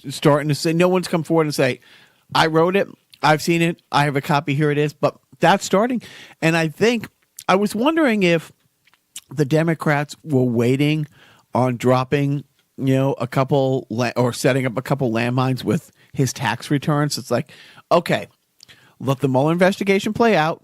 starting to say, no one's come forward and say, I wrote it. I've seen it. I have a copy. Here it is. But that's starting. And I was wondering if the Democrats were waiting on dropping, a couple or setting up a couple landmines with his tax returns. It's like, okay, let the Mueller investigation play out.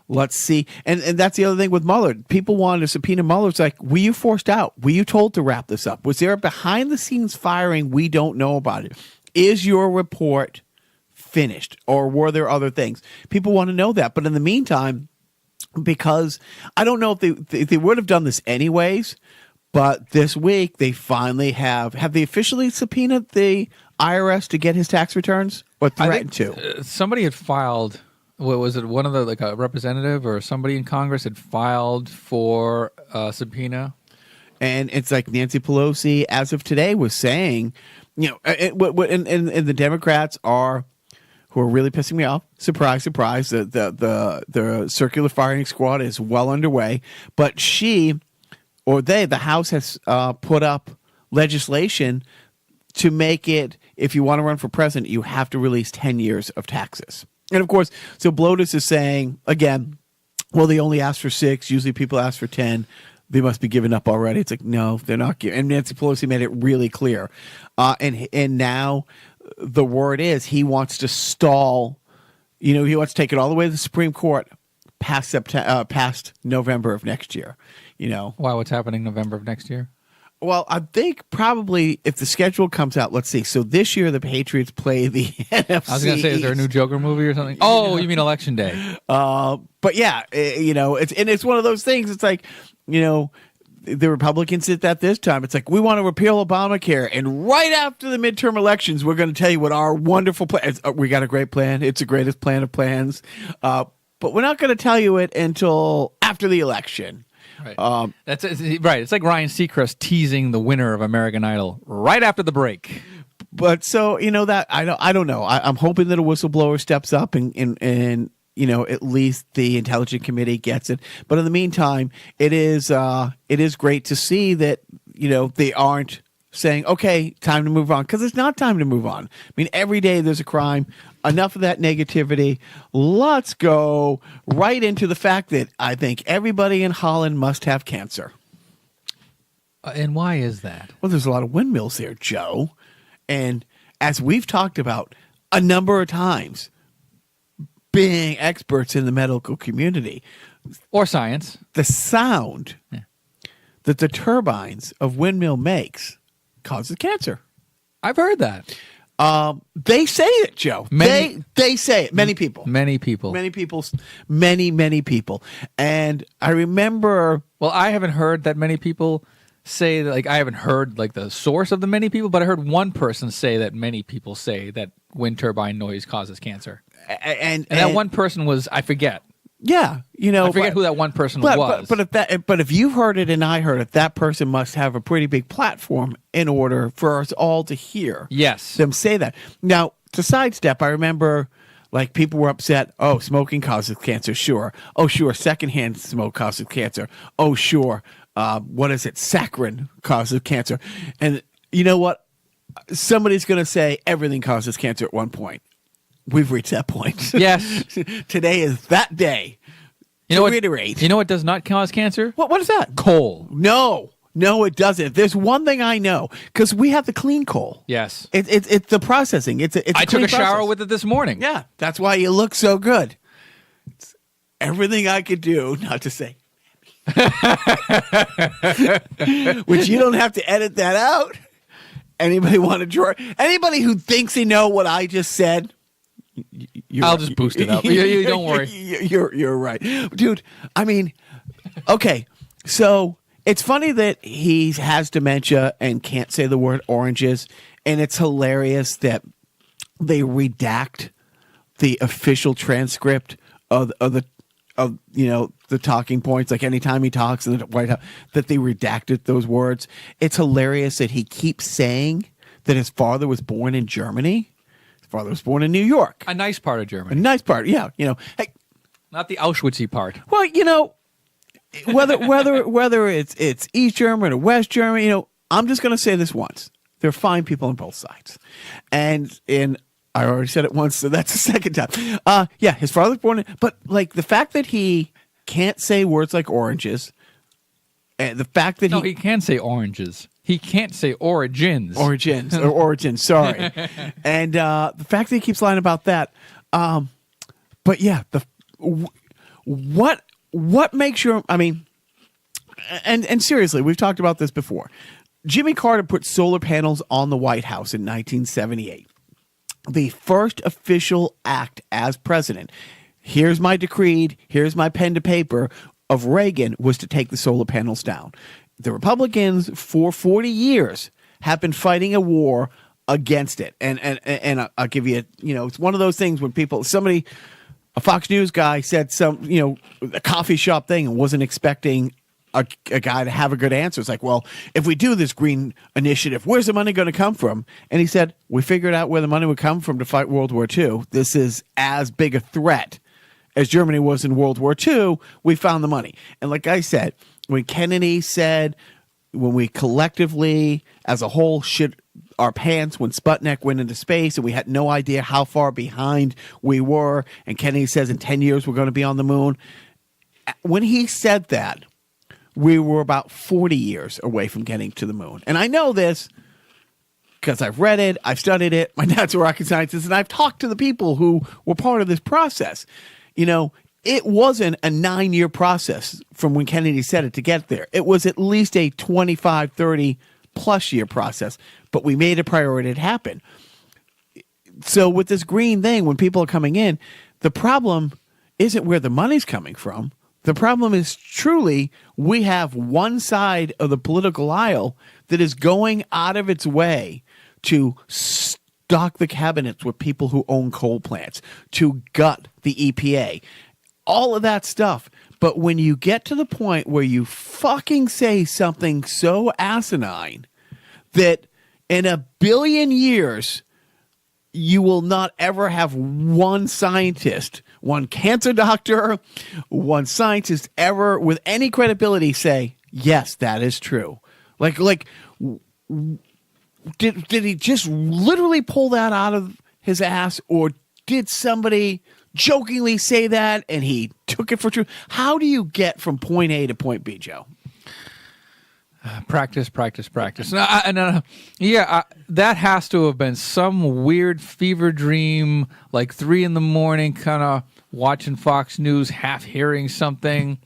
Let's see. And that's the other thing with Mueller. People wanted to subpoena Mueller. It's like, were you forced out? Were you told to wrap this up? Was there a behind-the-scenes firing we don't know about it? Is your report finished, or were there other things? People want to know that. But in the meantime, because I don't know if they would have done this anyways, but this week they finally have they officially subpoenaed the IRS to get his tax returns, or threatened to? Somebody had filed. What was it? One of a representative or somebody in Congress had filed for a subpoena. And it's like Nancy Pelosi, as of today, was saying, and the Democrats who are really pissing me off. Surprise, surprise. The circular firing squad is well underway. But the House has put up legislation to make it, if you want to run for president, you have to release 10 years of taxes. And of course, so Blotus is saying, again, well, they only asked for 6. Usually people ask for 10. They must be giving up already. It's like, no, they're not giving. And Nancy Pelosi made it really clear. And now the word is he wants to stall. He wants to take it all the way to the Supreme Court past November of next year. Why? What's happening November of next year? Well, I think probably if the schedule comes out, let's see. So this year the Patriots play the NFC. I was going to say, is there a new Joker movie or something? Oh, you mean Election Day? But yeah, it's one of those things. It's like, the Republicans did that this time. It's like, we want to repeal Obamacare, and right after the midterm elections, we're going to tell you what our wonderful plan. We got a great plan. It's the greatest plan of plans, but we're not going to tell you it until after the election. Right. That's right. It's like Ryan Seacrest teasing the winner of American Idol right after the break. But so that I don't know. I'm hoping that a whistleblower steps up and at least the Intelligence Committee gets it. But in the meantime, it is great to see that they aren't saying, okay, time to move on, because it's not time to move on. I mean, every day there's a crime. Enough of that negativity. Let's go right into the fact that I think everybody in Holland must have cancer. And why is that? Well, there's a lot of windmills there, Joe. And as we've talked about a number of times, being experts in the medical community. Or science. The sound that the turbines of windmill makes causes cancer. I've heard that. They say it, Joe. They say it. Many people. Many people. Many people. And I remember... Well, I haven't heard that many people say that, I haven't heard the source of the many people, but I heard one person say that many people say that wind turbine noise causes cancer. And that one person was, I forget. Yeah, I forget who that one person was. But if you heard it and I heard it, that person must have a pretty big platform in order for us all to hear. Yes. Them say that. Now, to sidestep, I remember like people were upset. Oh, smoking causes cancer. Sure. Oh, sure. Secondhand smoke causes cancer. Oh, sure. What is it? Saccharin causes cancer. And you know what? Somebody's going to say everything causes cancer at one point. We've reached that point. Yes. Today is that day. Reiterate. You know what does not cause cancer? What is that? Coal. No, it doesn't. There's one thing I know because we have the clean coal. Yes. It's the processing. I took a shower with it this morning. Yeah, that's why you look so good. It's everything I could do not to say, which you don't have to edit that out. Anybody want to draw? Anybody who thinks they know what I just said? I'll just boost it up. You don't worry. You're right, dude. I mean, okay. So it's funny that he has dementia and can't say the word oranges, and it's hilarious that they redact the official transcript of the talking points. Like anytime he talks in the White House, that they redacted those words. It's hilarious that he keeps saying that his father was born in Germany. Father was born in New York. A nice part of Germany. A nice part, yeah. Hey, not the Auschwitz-y part. Well, whether it's East German or West German, I'm just going to say this once: there are fine people on both sides, and I already said it once, so that's the second time. Yeah, his father was born in, but like the fact that he can't say words like oranges, and the fact that he can say oranges. He can't say origins. Origins, sorry. And the fact that he keeps lying about that. But yeah, what makes your, I mean, and seriously, we've talked about this before. Jimmy Carter put solar panels on the White House in 1978. The first official act as president, here's my decree, here's my pen to paper, of Reagan was to take the solar panels down. The Republicans for 40 years have been fighting a war against it. And I'll give you, it's one of those things when a Fox News guy said a coffee shop thing and wasn't expecting a guy to have a good answer. It's like, well, if we do this green initiative, where's the money going to come from? And he said, we figured out where the money would come from to fight World War II. This is as big a threat as Germany was in World War II. We found the money. And like I said, when Kennedy said, when we collectively as a whole shit our pants when Sputnik went into space and we had no idea how far behind we were, and Kennedy says in 10 years we're going to be on the moon. When he said that, we were about 40 years away from getting to the moon. And I know this because I've read it, I've studied it, my dad's a rocket scientist, and I've talked to the people who were part of this process. It wasn't a 9-year process from when Kennedy said it to get there. It was at least a 25, 30 plus year process, but we made a priority to happen. So with this green thing, when people are coming in, the problem isn't where the money's coming from. The problem is truly we have one side of the political aisle that is going out of its way to stock the cabinets with people who own coal plants, to gut the EPA. All of that stuff. But when you get to the point where you fucking say something so asinine that in a billion years, you will not ever have one scientist, one cancer doctor, one scientist ever with any credibility say, yes, that is true. Like, did he just literally pull that out of his ass, or did somebody jokingly say that and he took it for true? How do you get from point A to point B, Joe? Practice. That has to have been some weird fever dream, like 3 a.m, kind of watching Fox News, half hearing something.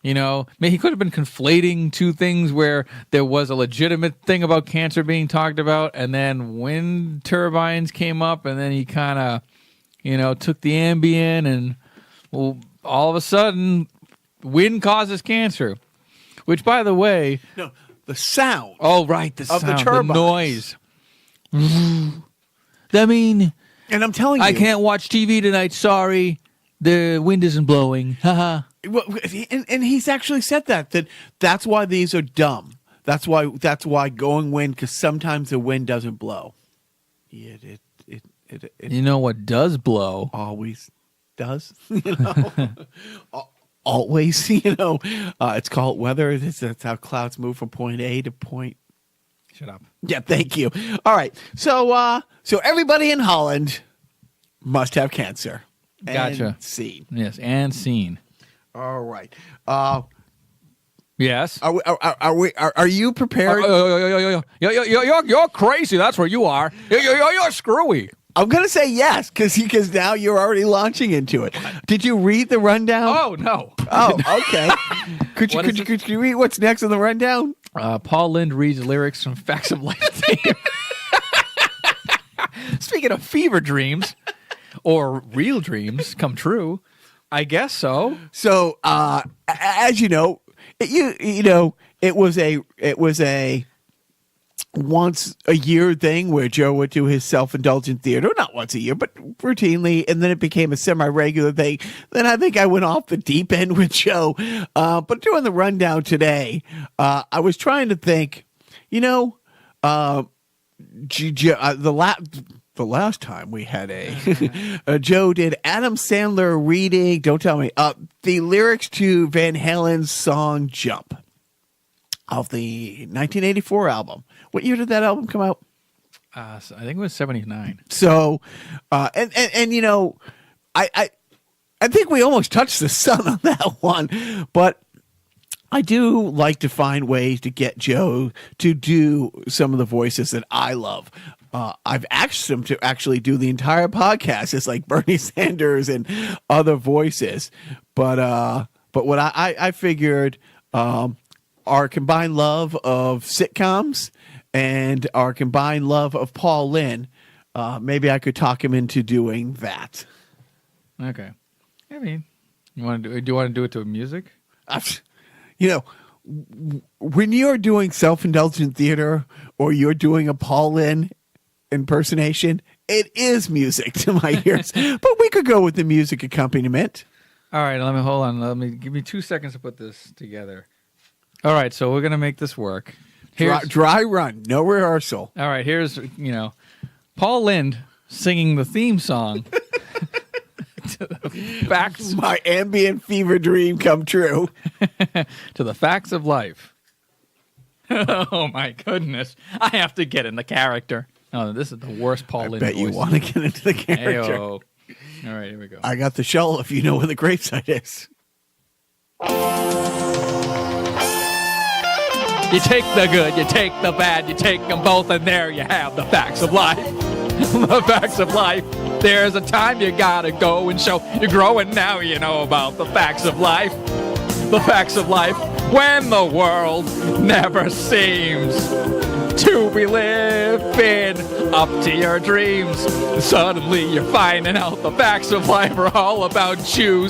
He could have been conflating two things where there was a legitimate thing about cancer being talked about, and then wind turbines came up, and then he kind of, took the Ambien, and all of a sudden, wind causes cancer. Which, by the way... No, the sound. Oh, right, the sound, the turbines. The noise. I mean... And I'm telling you... I can't watch TV tonight, sorry. The wind isn't blowing. Haha. Well, and he's actually said that's why these are dumb. That's why going wind, because sometimes the wind doesn't blow. It You know what does blow? always does. Always. It's called weather. That's how clouds move from point A to point. Shut up. Yeah, thank you. All right, so everybody in Holland must have cancer. Gotcha. And seen. Yes, and seen. All right. Yes. Are you prepared? You're crazy. That's where you are. You're screwy. I'm gonna say yes because now you're already launching into it. Did you read the rundown? Oh no. Oh, okay. Could you read what's next on the rundown? Paul Lind reads lyrics from Facts of Life theme. Speaking of fever dreams or real dreams come true, I guess so. So, as you know, it was a once a year thing where Joe would do his self-indulgent theater, not once a year, but routinely, and then it became a semi-regular thing. Then I think I went off the deep end with Joe. But doing the rundown today, I was trying to think, the last time we had a Joe did Adam Sandler reading, don't tell me, the lyrics to Van Halen's song Jump of the 1984 album. What year did that album come out? So I think it was 79. So, I think we almost touched the sun on that one, but I do like to find ways to get Joe to do some of the voices that I love. I've asked him to actually do the entire podcast. It's like Bernie Sanders and other voices. But what I figured, our combined love of sitcoms and our combined love of Paul Lynde, maybe I could talk him into doing that. Okay. I mean, do you want to do it to music? When you're doing self-indulgent theater or you're doing a Paul Lynde impersonation, it is music to my ears. But we could go with the music accompaniment. All right, hold on. Give me 2 seconds to put this together. All right, so we're gonna make this work. Dry run, no rehearsal. All right, here's Paul Lynde singing the theme song. To the facts. My ambient fever dream come true. To the facts of life. Oh my goodness! I have to get in the character. Oh, this is the worst Paul Lynde bet voice. You want to get into the character. Ayo. All right, here we go. I got the shovel if you know where the gravesite is. You take the good, you take the bad, you take them both, and there you have the facts of life. The facts of life. There's a time you gotta go and show you're growing, now you know about the facts of life. The facts of life. When the world never seems to be living up to your dreams, suddenly you're finding out the facts of life are all about you.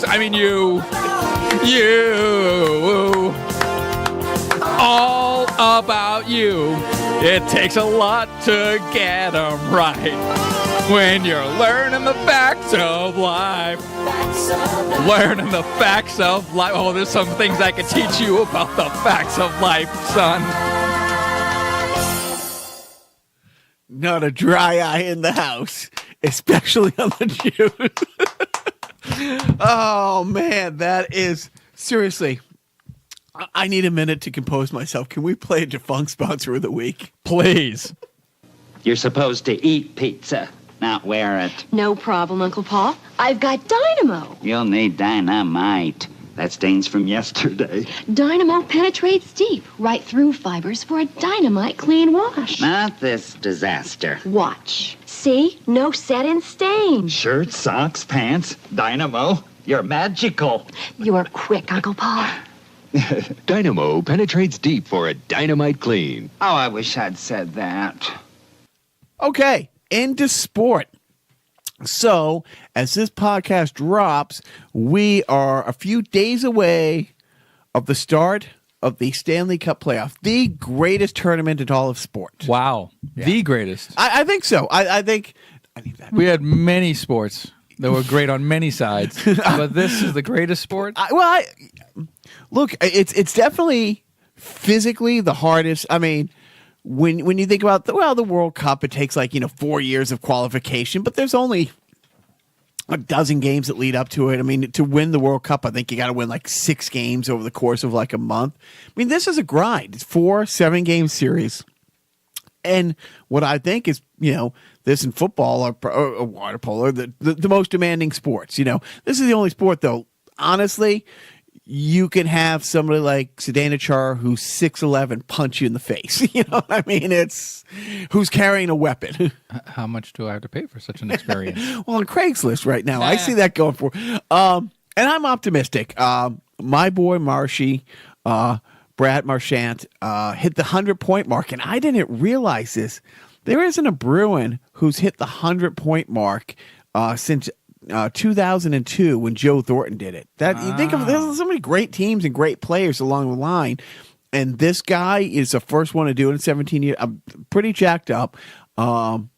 All about you. It takes a lot to get them right. When you're learning the facts of life. Learning the facts of life. Oh, there's some things I could teach you about the facts of life, son. Not a dry eye in the house, especially on the Jews. Oh, man, that is... Seriously, I need a minute to compose myself. Can we play a defunct sponsor of the week? Please. You're supposed to eat pizza, not wear it. No problem, Uncle Paul. I've got dynamo. You'll need dynamite. That stains from yesterday. Dynamo penetrates deep, right through fibers for a dynamite clean wash. Not this disaster. Watch. See? No set and stain. Shirts, socks, pants, dynamo. You're magical. You're quick, Uncle Paul. Dynamo penetrates deep for a dynamite clean. Oh, I wish I'd said that. Okay, into sport. So, as this podcast drops, we are a few days away of the start of the Stanley Cup playoff, the greatest tournament in all of sport. Wow. Yeah. The greatest. I think so. I think I need that. We had many sports that were great on many sides, but this is the greatest sport. Look, it's definitely physically the hardest. I mean, when you think about the World Cup, it takes 4 years of qualification, but there's only a dozen games that lead up to it. I mean, to win the World Cup, I think you got to win 6 games over the course of a month. I mean, this is a grind. It's 4 7-game series. And what I think is, this in football or water polo, the most demanding sports. This is the only sport, though, honestly, you can have somebody like Zdeno Chara, who's 6'11", punch you in the face. You know what I mean? It's who's carrying a weapon. How much do I have to pay for such an experience? Well, on Craigslist right now, I see that going for. And I'm optimistic. My boy Marshy, Brad Marchant, hit the 100-point mark, and I didn't realize this. There isn't a Bruin who's hit the 100-point mark since 2002 when Joe Thornton did it. You think of there's so many great teams and great players along the line, and this guy is the first one to do it in 17 years. I'm pretty jacked up. Toronto,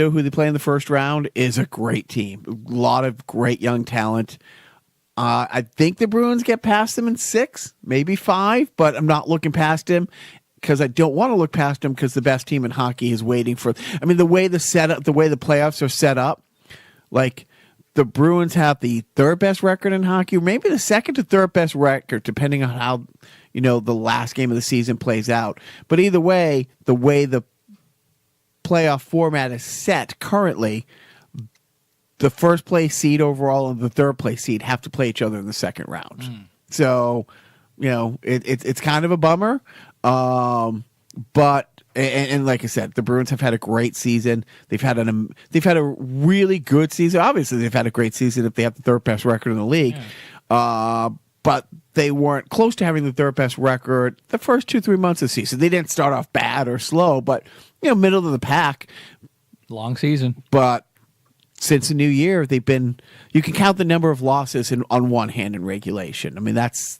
who they play in the first round, is a great team. A lot of great young talent. I think the Bruins get past them in 6, maybe 5, but I'm not looking past them because I don't want to look past them because the best team in hockey is waiting for. I mean, the way the playoffs are set up, the Bruins have the 3rd best record in hockey, or maybe the 2nd to 3rd best record, depending on how the last game of the season plays out. But either way, the playoff format is set currently, the first place seed overall and the 3rd place seed have to play each other in the second round. So, it's kind of a bummer. But like I said, the Bruins have had a great season. They've had a really good season. Obviously, they've had a great season if they have the 3rd best record in the league. Yeah. But they weren't close to having the 3rd best record the first 2-3 months of the season. They didn't start off bad or slow, but middle of the pack. Long season. But since the new year, they've been. You can count the number of losses on one hand in regulation. I mean, that's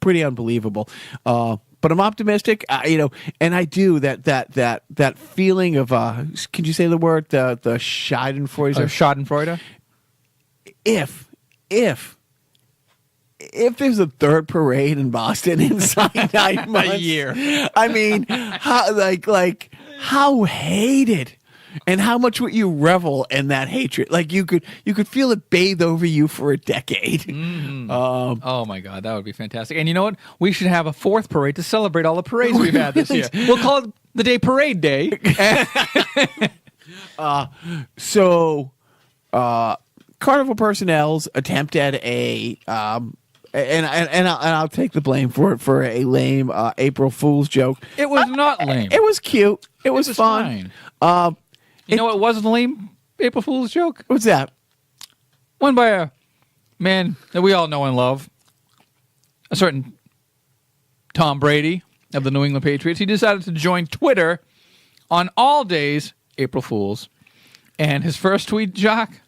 pretty unbelievable. But I'm optimistic, and I do that feeling of. Can you say the word the Schadenfreude? Schadenfreude. If there's a 3rd parade in Boston inside 9 months, a year, I mean, how hated. And how much would you revel in that hatred? You could feel it bathe over you for a decade. Oh my God, that would be fantastic. And you know what? We should have a 4th parade to celebrate all the parades we've had this year. We'll call it the day Parade Day. Carnival personnel's attempt at a and I'll take the blame for a lame April Fool's joke. It was not lame. It was cute. It was fun. Fine. You know what wasn't a lame April Fool's joke? What's that? One by a man that we all know and love, a certain Tom Brady of the New England Patriots. He decided to join Twitter on all days, April Fool's. And his first tweet, Jacques?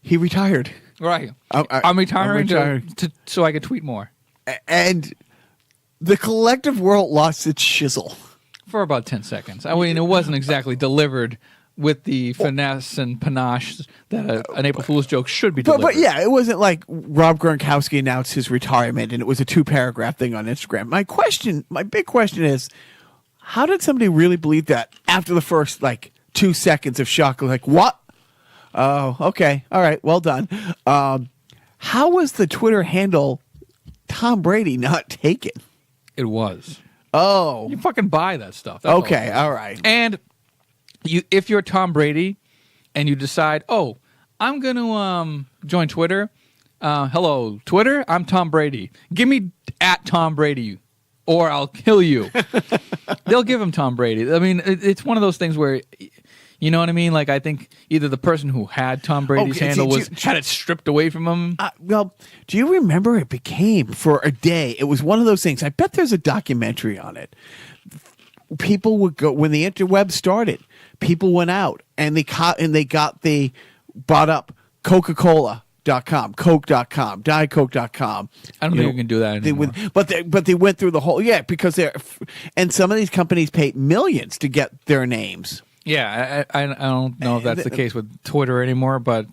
He retired. Right. I'm retiring so I can tweet more. And the collective world lost its shizzle. For about 10 seconds. I mean, it wasn't exactly delivered with the finesse and panache that an April Fool's joke should be delivered. But yeah, it wasn't like Rob Gronkowski announced his retirement and it was a 2-paragraph thing on Instagram. My big question is, how did somebody really believe that after the first 2 seconds of shock? What? Oh, okay. All right. Well done. How was the Twitter handle Tom Brady not taken? It was. Oh. You fucking buy that stuff. That's okay, all right. And if you're Tom Brady and you decide, I'm going to join Twitter. Hello, Twitter, I'm Tom Brady. Give me @Tom Brady or I'll kill you. They'll give him Tom Brady. I mean, it's one of those things where, you know what I mean? I think either the person who had Tom Brady's handle had it stripped away from him. Well, do you remember it became for a day? It was one of those things. I bet there's a documentary on it. People would go when the interweb started. People went out and they bought up Coca-Cola.com, Coke.com, DietCoke.com. I don't think you can do that anymore. But they went through the whole because and some of these companies paid millions to get their names. Yeah, I don't know if that's the case with Twitter anymore, but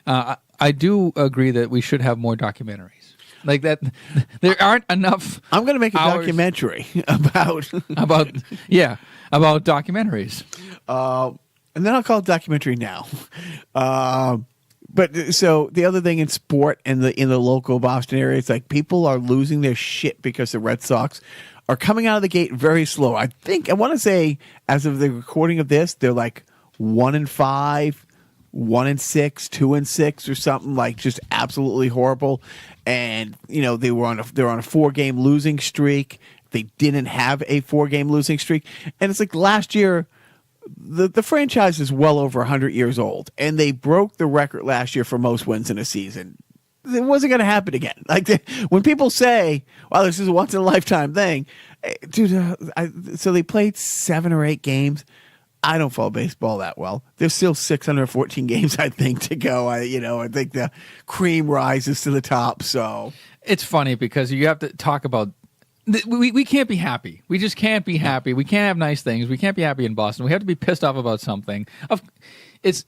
I do agree that we should have more documentaries. Like that, there aren't enough. I'm going to make a hours documentary about documentaries. And then I'll call it documentary now. But so the other thing in sport in the local Boston area, it's like people are losing their shit because the Red Sox are coming out of the gate very slow. I want to say, as of the recording of this, they're like 1-5, 1-6, 2-6, or something, like just absolutely horrible. And they're on a 4-game losing streak. They didn't have a 4-game losing streak, and it's like last year. The franchise is well over 100 years old, and they broke the record last year for most wins in a season. It wasn't going to happen again. When people say, "Wow, this is a once in a lifetime thing," dude. So they played 7 or 8 games. I don't follow baseball that well. There's still 614 games, I think, to go. I think the cream rises to the top. So it's funny because you have to talk about. We can't be happy. We just can't be happy. We can't have nice things. We can't be happy in Boston. We have to be pissed off about something. It's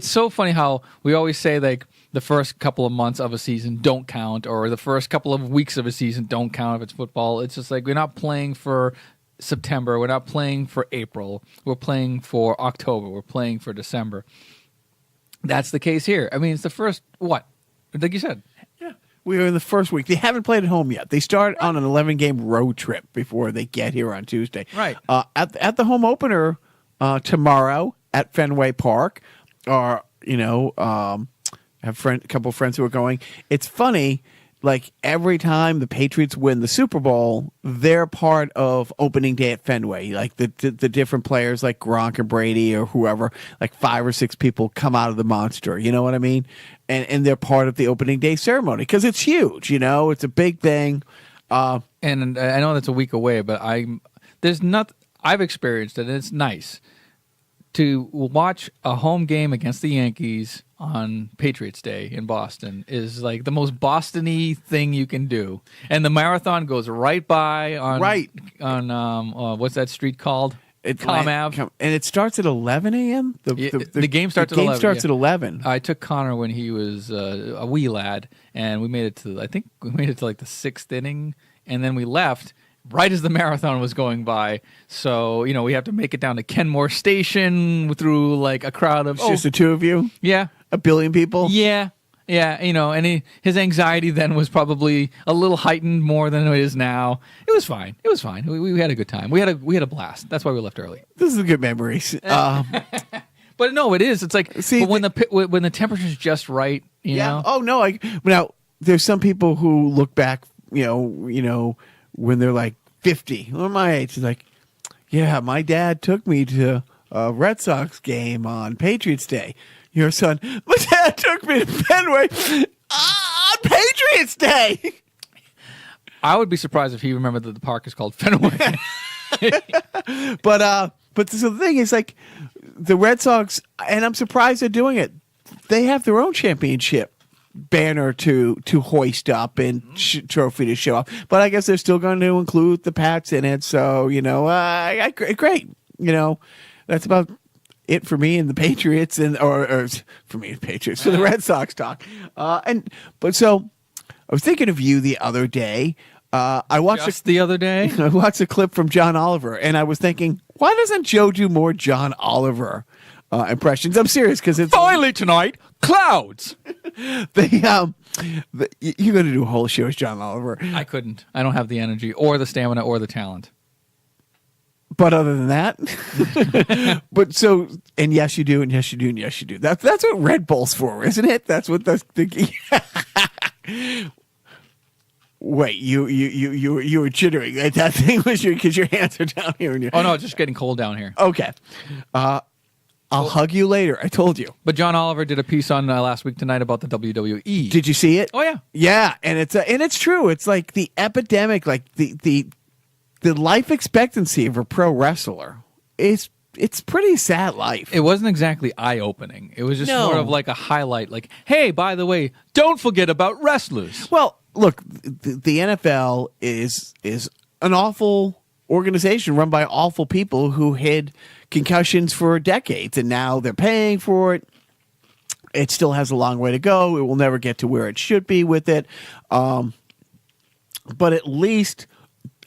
so funny how we always say like the first couple of months of a season don't count, or the first couple of weeks of a season don't count if it's football. It's just like we're not playing for September. We're not playing for April. We're playing for October. We're playing for December. That's the case here. I mean, it's the first, what? Like you said. We are in the first week. They haven't played at home yet. They start on an 11-game road trip before they get here on Tuesday. Right. At the home opener tomorrow at Fenway Park, or have a couple of friends who are going. It's funny. Like every time the Patriots win the Super Bowl, they're part of opening day at Fenway. Like the different players, like Gronk and Brady or whoever, like 5 or 6 people come out of the monster. You know what I mean? And they're part of the opening day ceremony because it's huge. It's a big thing. And I know that's a week away, but I've experienced it, and it's nice to watch a home game against the Yankees on Patriots Day in Boston is like the most Boston-y thing you can do. And the marathon goes right by on what's that street called? Com Ave. And it starts at 11 a.m.? The game starts at 11. The game starts at 11. I took Connor when he was a wee lad, and we made it to like the 6th inning, and then we left right as the marathon was going by. So, we have to make it down to Kenmore Station through like a crowd of... Just the two of you? Yeah. 1 billion people? Yeah. Yeah, and his anxiety then was probably a little heightened more than it is now. It was fine. We had a good time. We had a blast. That's why we left early. This is good memories. But no, it is. It's like when the temperature's just right, you know? Oh, no. Now, there's some people who look back, when they're like 50, or my age, it's like, yeah, my dad took me to a Red Sox game on Patriots Day. Your son, my dad took me to Fenway on Patriots Day. I would be surprised if he remembered that the park is called Fenway. But so the thing is, like, the Red Sox, and I'm surprised they're doing it. They have their own championship banner to hoist up and trophy to show off. But I guess they're still going to include the Pats in it. So, great. That's about it for me and the Patriots, or for me and the Patriots, for the Red Sox talk. So I was thinking of you the other day. I watched the other day. I watched a clip from John Oliver, and I was thinking, why doesn't Joe do more John Oliver impressions? I'm serious, because it's finally tonight. Clouds. You're going to do a whole show as John Oliver. I couldn't. I don't have the energy, or the stamina, or the talent. But other than that, and yes, you do, and yes, you do, and yes, you do. That's what Red Bull's for, isn't it? That's what the Wait, you were chittering. That thing was because your hands are down here. Oh no, it's just getting cold down here. Okay, I'll hug you later. I told you. But John Oliver did a piece on last week tonight about the WWE. Did you see it? Oh yeah, yeah, and it's true. It's like the epidemic, like the life expectancy of a pro wrestler is. It's pretty sad life. It wasn't exactly eye-opening. It was just sort of like a highlight. Like, hey, by the way, don't forget about wrestlers. Well, look, the NFL is an awful organization run by awful people who hid concussions for decades, and now they're paying for it. It still has a long way to go. It will never get to where it should be with it. But at least,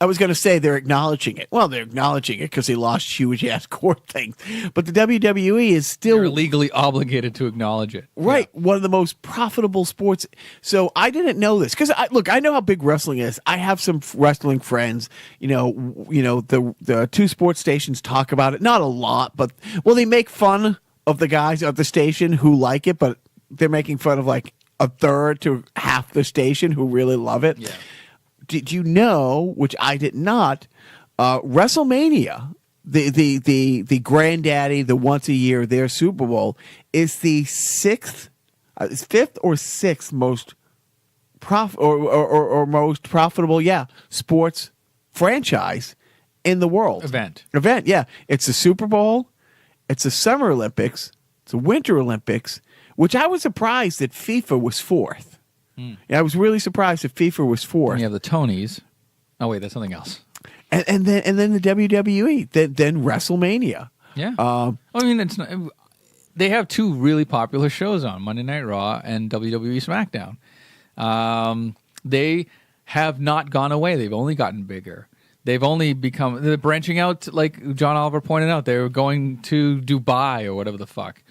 I was going to say they're acknowledging it. Well, they're acknowledging it because they lost huge-ass court things. But the WWE is still... They're legally obligated to acknowledge it. Right. Yeah. One of the most profitable sports. So I didn't know this because I know how big wrestling is. I have some wrestling friends. The two sports stations talk about it. Not a lot, but they make fun of the guys at the station who like it, but they're making fun of like a third to half the station who really love it. Yeah. Did you know, which I did not, WrestleMania, the granddaddy, the once a year, their Super Bowl, is the fifth or sixth most most profitable, sports franchise in the world. Event, yeah. It's the Super Bowl, it's the Summer Olympics, it's the Winter Olympics, which I was surprised that FIFA was fourth. Yeah, I was really surprised that FIFA was fourth. And you have the Tonys. Oh wait, that's something else. And then the WWE, then WrestleMania. Yeah. I mean, it's not, they have two really popular shows on Monday Night Raw and WWE SmackDown. They have not gone away. They've only gotten bigger. They're branching out, like John Oliver pointed out. They're going to Dubai or whatever the fuck.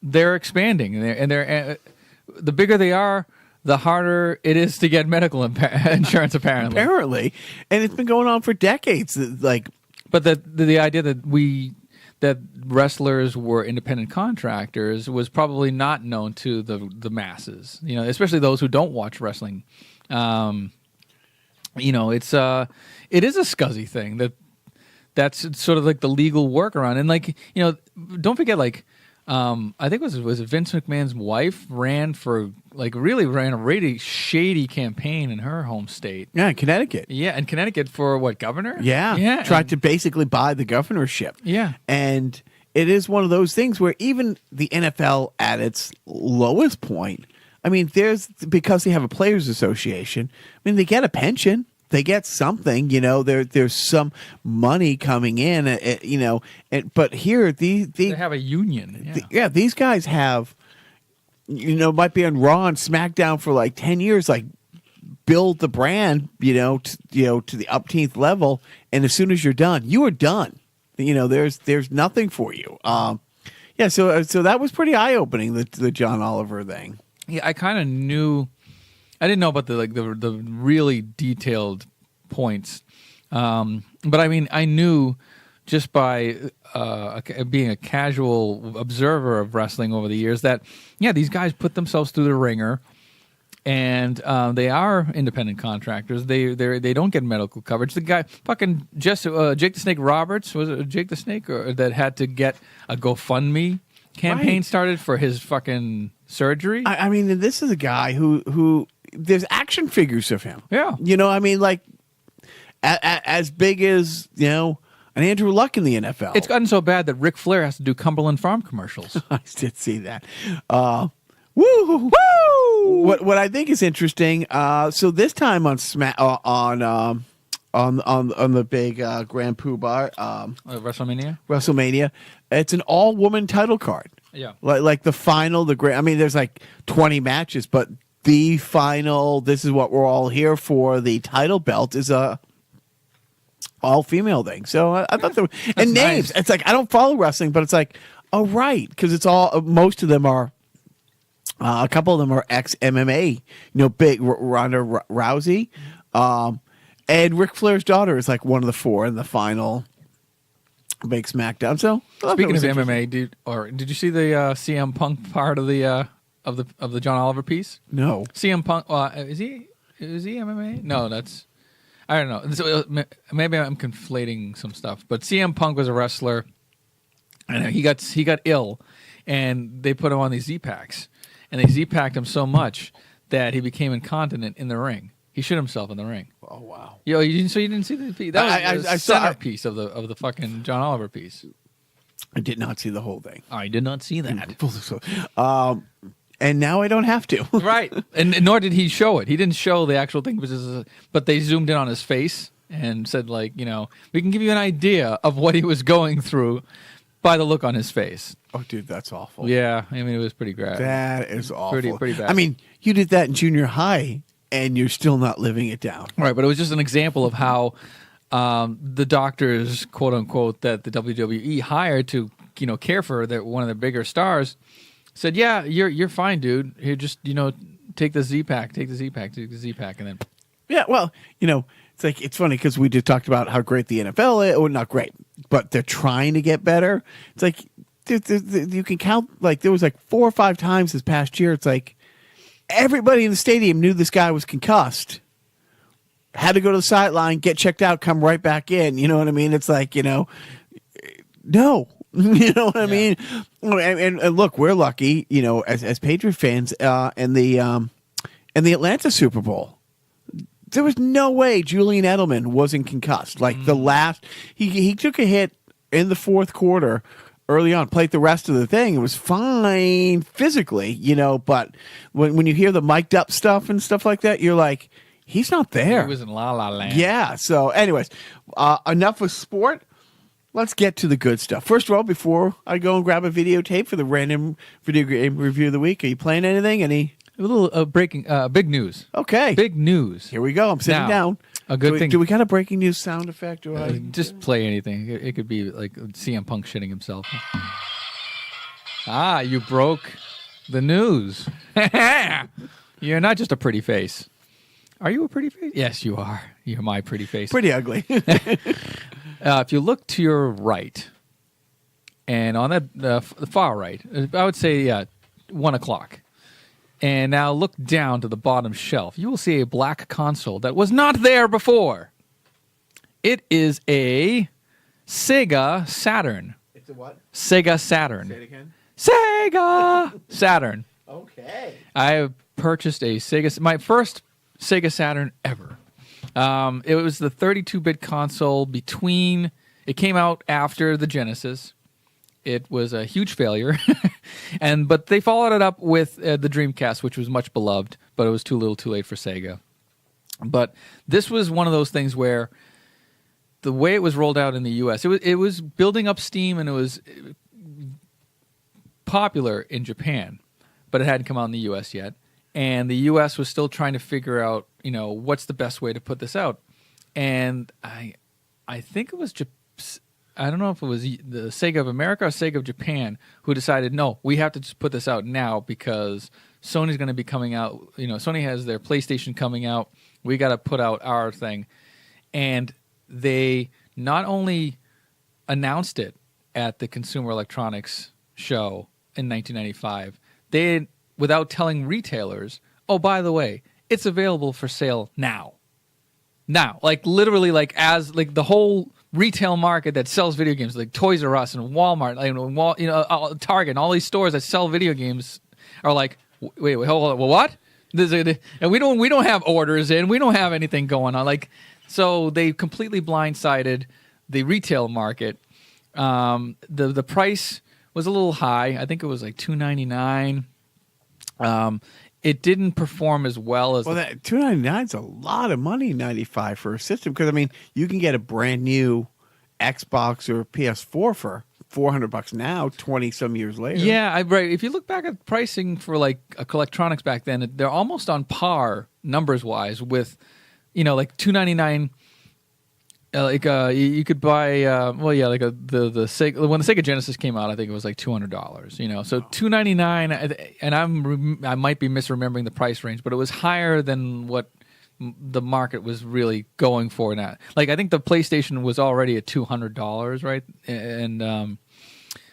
They're expanding, and they're the bigger they are, the harder it is to get medical insurance. Apparently, and it's been going on for decades. But the idea that wrestlers were independent contractors was probably not known to the masses. Especially those who don't watch wrestling. It is a scuzzy thing that's sort of like the legal workaround, and don't forget I think it was Vince McMahon's wife ran a really shady campaign in her home state. Yeah, in Connecticut. Yeah, in Connecticut for what, governor? Yeah. Tried to basically buy the governorship. Yeah. And it is one of those things where even the NFL at its lowest point, I mean, because they have a players association, I mean, they get a pension. They get something, there's some money coming in, but here they have a union. Yeah. These guys have, might be on Raw and SmackDown for like 10 years, like build the brand, to the upteenth level. And as soon as you're done, you are done. There's nothing for you. So that was pretty eye opening, the John Oliver thing. Yeah, I kind of knew. I didn't know about the really detailed points, but I mean, I knew just by being a casual observer of wrestling over the years that these guys put themselves through the ringer, and they are independent contractors. They don't get medical coverage. The guy fucking Jake the Snake Roberts, was it Jake the Snake, that had to get a GoFundMe campaign started for his fucking surgery. I mean, this is a guy who there's action figures of him. Yeah. I mean, like as big as, an Andrew Luck in the NFL. It's gotten so bad that Ric Flair has to do Cumberland Farm commercials. I did see that. Woo! What I think is interesting, so this time on on the big Grand Poobah WrestleMania, it's an all-woman title card. Yeah. Like the final, there's like 20 matches, but the final, this is what we're all here for, the title belt is a all-female thing. So I thought there were, and names. Nice. It's like, I don't follow wrestling, but it's like, oh, right, because it's all, most of them are, a couple of them are ex-MMA, big Ronda Rousey, and Ric Flair's daughter is like one of the four in the final big SmackDown. So speaking of MMA, did you see the CM Punk part of the John Oliver piece? No. CM Punk, is he MMA? No, that's, I don't know. So, maybe I'm conflating some stuff, but CM Punk was a wrestler, and he got ill, and they put him on these Z-Packs, and they Z-Packed him so much that he became incontinent in the ring. He shit himself in the ring. Oh wow! You didn't see the piece? That was the centerpiece of the fucking John Oliver piece. I did not see the whole thing. I did not see that. and now I don't have to. Right. And nor did he show it. He didn't show the actual thing, but they zoomed in on his face and said, like, we can give you an idea of what he was going through by the look on his face. Oh, dude, that's awful. Yeah, I mean, it was pretty graphic. That is awful. Pretty bad. I mean, you did that in junior high, and you're still not living it down. Right, but it was just an example of how the doctors, quote unquote, that the WWE hired to, care for one of the bigger stars, said, "Yeah, you're fine, dude. Here, just take the Z-Pack, take the Z-Pack, and then." Yeah, well, it's funny because we just talked about how great the NFL is. Well, not great, but they're trying to get better. It's like you can count, like, there was like 4 or 5 times this past year. It's like everybody in the stadium knew this guy was concussed. Had to go to the sideline, get checked out, come right back in. You know what I mean? It's like, no. You know what I mean? And look, we're lucky, as Patriot fans, in the Atlanta Super Bowl. There was no way Julian Edelman wasn't concussed. Like the last, he took a hit in the fourth quarter early on, played the rest of the thing. It was fine physically, but when you hear the mic'd up stuff and stuff like that, you're like, he's not there. He was in La La Land. Yeah. So anyways, enough with sport. Let's get to the good stuff. First of all, before I go and grab a videotape for the random video game review of the week, are you playing anything? A little breaking, big news. Okay. Big news. Here we go. I'm sitting down. A good thing. Do we got a breaking news sound effect? Just play anything. It could be like CM Punk shitting himself. You broke the news. You're not just a pretty face. Are you a pretty face? Yes, you are. You're my pretty face. Pretty ugly. If you look to your right, and on the far right, I would say 1 o'clock. And now look down to the bottom shelf. You will see a black console that was not there before. It is a Sega Saturn. It's a what? Sega Saturn. Say it again. Sega Saturn. Okay. I purchased my first Sega Saturn ever. It was the 32-bit console it came out after the Genesis. It was a huge failure, but they followed it up with the Dreamcast, which was much beloved, but it was too little too late for Sega. But this was one of those things where the way it was rolled out in the U.S., it was building up steam, and it was popular in Japan, but it hadn't come out in the U.S. yet. And the U.S. was still trying to figure out, what's the best way to put this out. And I think it was I don't know if it was the Sega of America or Sega of Japan who decided, no, we have to just put this out now because Sony's going to be coming out. Sony has their PlayStation coming out. We got to put out our thing. And they not only announced it at the Consumer Electronics Show in 1995, they, without telling retailers, oh, by the way, it's available for sale now. Now, like literally, like as like the whole retail market that sells video games, like Toys R Us and Walmart, Target, and all these stores that sell video games are like, wait, hold on, well, what? And we don't have orders in, we don't have anything going on. Like, so they completely blindsided the retail market. The price was a little high. I think it was like $299. It didn't perform as well as. Well, that $299 is a lot of money in '95 for a system, because I mean, you can get a brand new Xbox or PS4 for $400 now, 20 some years later. Yeah, right. If you look back at pricing for like electronics back then, they're almost on par numbers wise with, like $299. You could buy the Sega, when the Sega Genesis came out, I think it was like $200. So $299, and I might be misremembering the price range, but it was higher than what the market was really going for now. Like I think the PlayStation was already at $200, right? And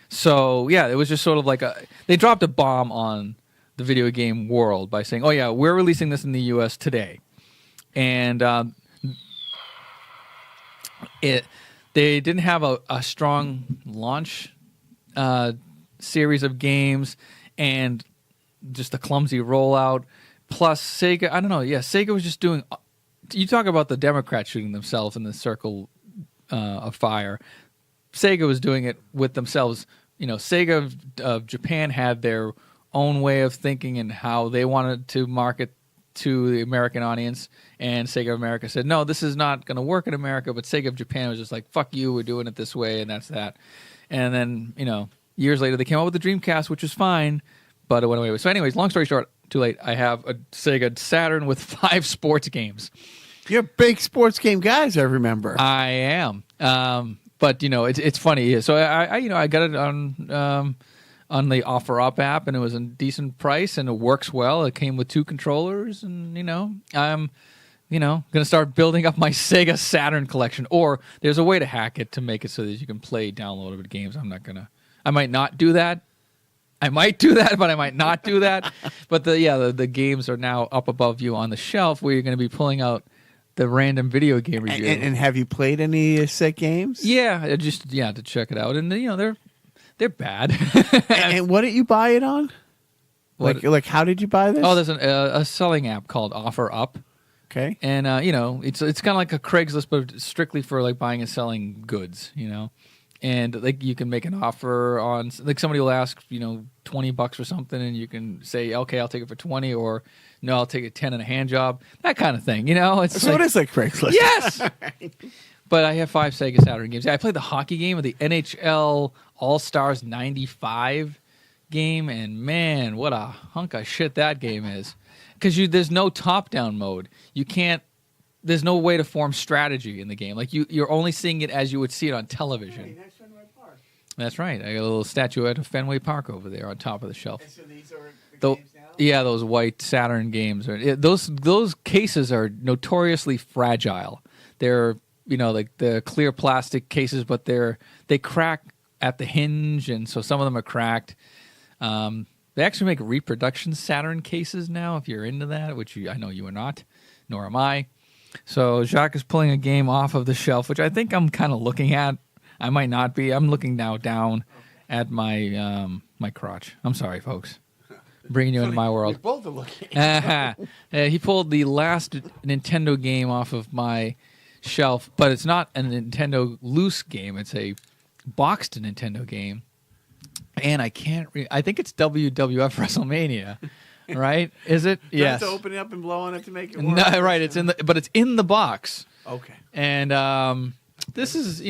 so yeah, it was just sort of like they dropped a bomb on the video game world by saying, "Oh yeah, we're releasing this in the U.S. today," and they didn't have a strong launch series of games, and just a clumsy rollout. Plus, Sega, I don't know. Yeah, Sega was just doing. You talk about the Democrats shooting themselves in the circle of fire. Sega was doing it with themselves. Sega of Japan had their own way of thinking and how they wanted to market to the American audience. And Sega of America said, no, this is not going to work in America. But Sega of Japan was just like, fuck you, we're doing it this way, and that's that. And then, years later, they came out with the Dreamcast, which was fine, but it went away. So anyways, long story short, too late, I have a Sega Saturn with 5 sports games. You're big sports game guys, I remember. I am. But, it's funny. So I got it on the Offer Up app, and it was a decent price, and it works well. It came with 2 controllers, and, I'm, going to start building up my Sega Saturn collection. Or there's a way to hack it to make it so that you can play downloadable games. I might not do that. I might do that, but I might not do that. But the games are now up above you on the shelf where you're going to be pulling out the random video game review. And have you played any set games? Yeah, to check it out. And, they're bad. and what did you buy it on? Like how did you buy this? Oh, there's a selling app called Offer Up. Okay. And, it's kind of like a Craigslist, but strictly for, like, buying and selling goods, And, like, you can make an offer on, like, somebody will ask, $20 for something, and you can say, okay, I'll take it for 20, or no, I'll take it 10 and a hand job, that kind of thing, It's so it is like Craigslist. Yes! But I have 5 Sega Saturn games. I played the hockey game of the NHL All-Stars 95 game, and man, what a hunk of shit that game is. Because there's no top-down mode. There's no way to form strategy in the game. Like, you're only seeing it as you would see it on television. Hey, nice Fenway Park. That's right. I got a little statuette of Fenway Park over there on top of the shelf. And so these are the games now? Yeah, those white Saturn games. Those cases are notoriously fragile. They're, like the clear plastic cases, but they crack at the hinge, and so some of them are cracked. They actually make reproduction Saturn cases now, if you're into that, which I know you are not, nor am I. So Jacques is pulling a game off of the shelf, which I think I'm kind of looking at. I might not be. I'm looking now down at my my crotch. I'm sorry, folks. Bringing you into my world. We both are looking. He pulled the last Nintendo game off of my shelf, but it's not a Nintendo loose game. It's a boxed Nintendo game. And I can't I think it's WWF WrestleMania, right? Is it? Yes. You have to open it up and blow on it to make it work. No, right. But it's in the box. Okay. And this is,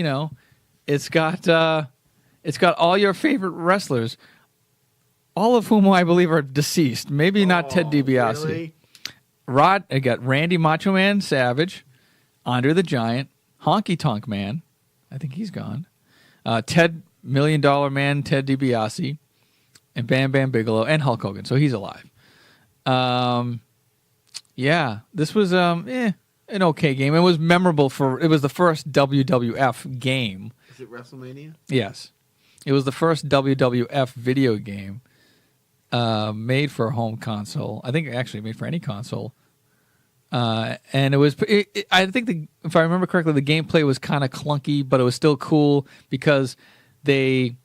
it's got all your favorite wrestlers, all of whom I believe are deceased. Maybe not Ted DiBiase. Really? I got Randy Macho Man Savage, Andre the Giant, Honky Tonk Man. I think he's gone. Ted $1 Million Man, Ted DiBiase, and Bam Bam Bigelow, and Hulk Hogan. So he's alive. Yeah, this was an okay game. It was memorable it was the first WWF game. Is it WrestleMania? Yes. It was the first WWF video game made for a home console. I think actually made for any console. And it was, I think, if I remember correctly, the gameplay was kind of clunky, but it was still cool because they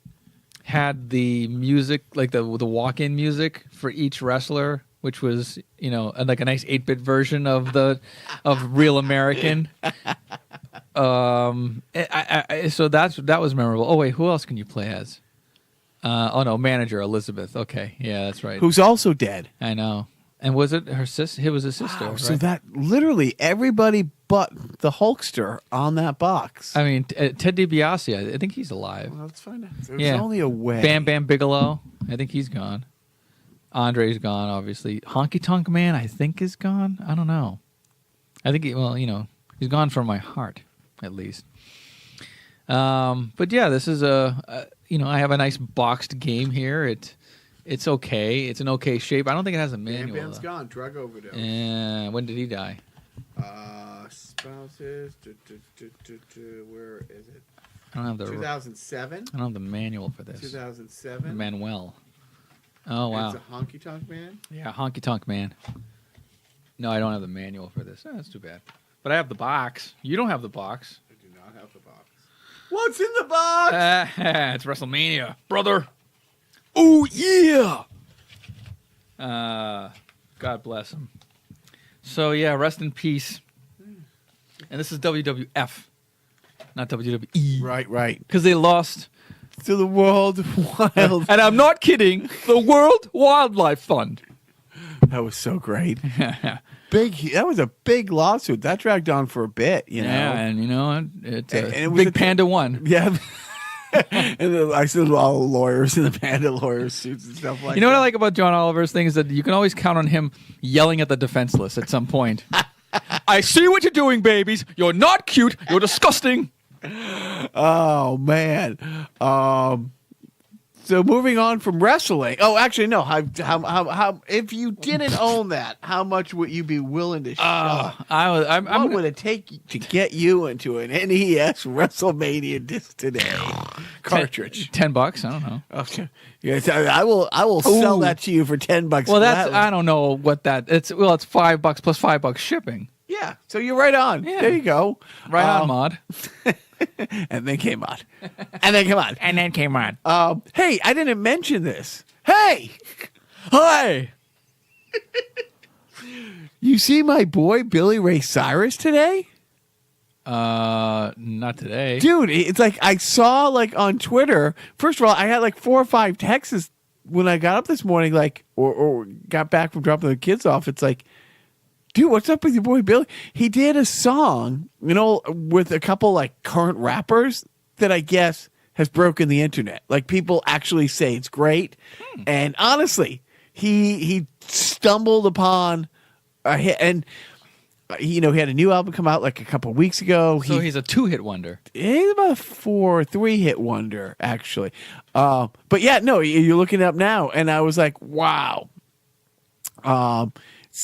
had the music, like the walk-in music for each wrestler, which was, like a nice 8-bit version of Real American. So that was memorable. Oh wait, who else can you play as? Manager Elizabeth. Okay, yeah, that's right. Who's also dead. I know. And was it her sister? It was his sister. Wow, right? so that literally everybody but the Hulkster on that box. I mean, Ted DiBiase. I think he's alive. Well, let's find out. There's only a way. Bam Bam Bigelow. I think he's gone. Andre's gone, obviously. Honky Tonk Man, I think, is gone. I don't know. I think, he's gone from my heart, at least. But yeah, this is I have a nice boxed game here. It's okay. It's in okay shape. I don't think it has a manual. Bam Bam's gone. Drug overdose. When did he die? Spouses. Where is it? I don't have the 2007. I don't have the manual for this. 2007. Manuel. Oh wow. It's a Honky Tonk Man. Yeah, Honky Tonk Man. No, I don't have the manual for this. That's too bad. But I have the box. You don't have the box. I do not have the box. What's in the box? It's WrestleMania, brother. Oh yeah. God bless him. So yeah, rest in peace. And this is WWF, not WWE. Right. Because they lost to the World Wild. And I'm not kidding. The World Wildlife Fund. That was so great. That was a big lawsuit. That dragged on for a bit, you know. Yeah, and you know, it's And it was Big Panda won. Yeah. And then I said all the lawyers and the Panda lawyers suits and stuff like that. You know what I like about John Oliver's thing is that you can always count on him yelling at the defenseless at some point. I see what you're doing, babies. You're not cute. You're disgusting. Oh, man. So moving on from wrestling. Oh, actually, no. How if you didn't own that, how much would you be willing to shell? What would it take to get you into an NES WrestleMania disc today? Cartridge. $10. I don't know. Okay. Yes, I will sell that to you for $10. Well, I don't know what that. It's $5 plus $5 shipping. Yeah. So you're right on. Yeah. There you go. Right on, Mod. And then came on. And then came on. And then came on. Hey, I didn't mention this. Hey! Hi. You see my boy Billy Ray Cyrus today? Not today. Dude, it's like I saw like on Twitter. First of all, I had like 4 or 5 texts when I got up this morning, like or got back from dropping the kids off. It's like, dude, what's up with your boy Billy? He did a song, you know, with a couple like current rappers that I guess has broken the internet. Like people actually say it's great. And honestly, he stumbled upon a hit, and you know, he had a new album come out like a couple weeks ago. So he's a 2-hit wonder. He's about a 4 or 3-hit wonder, actually. But yeah, no, you're looking it up now, and I was like, wow.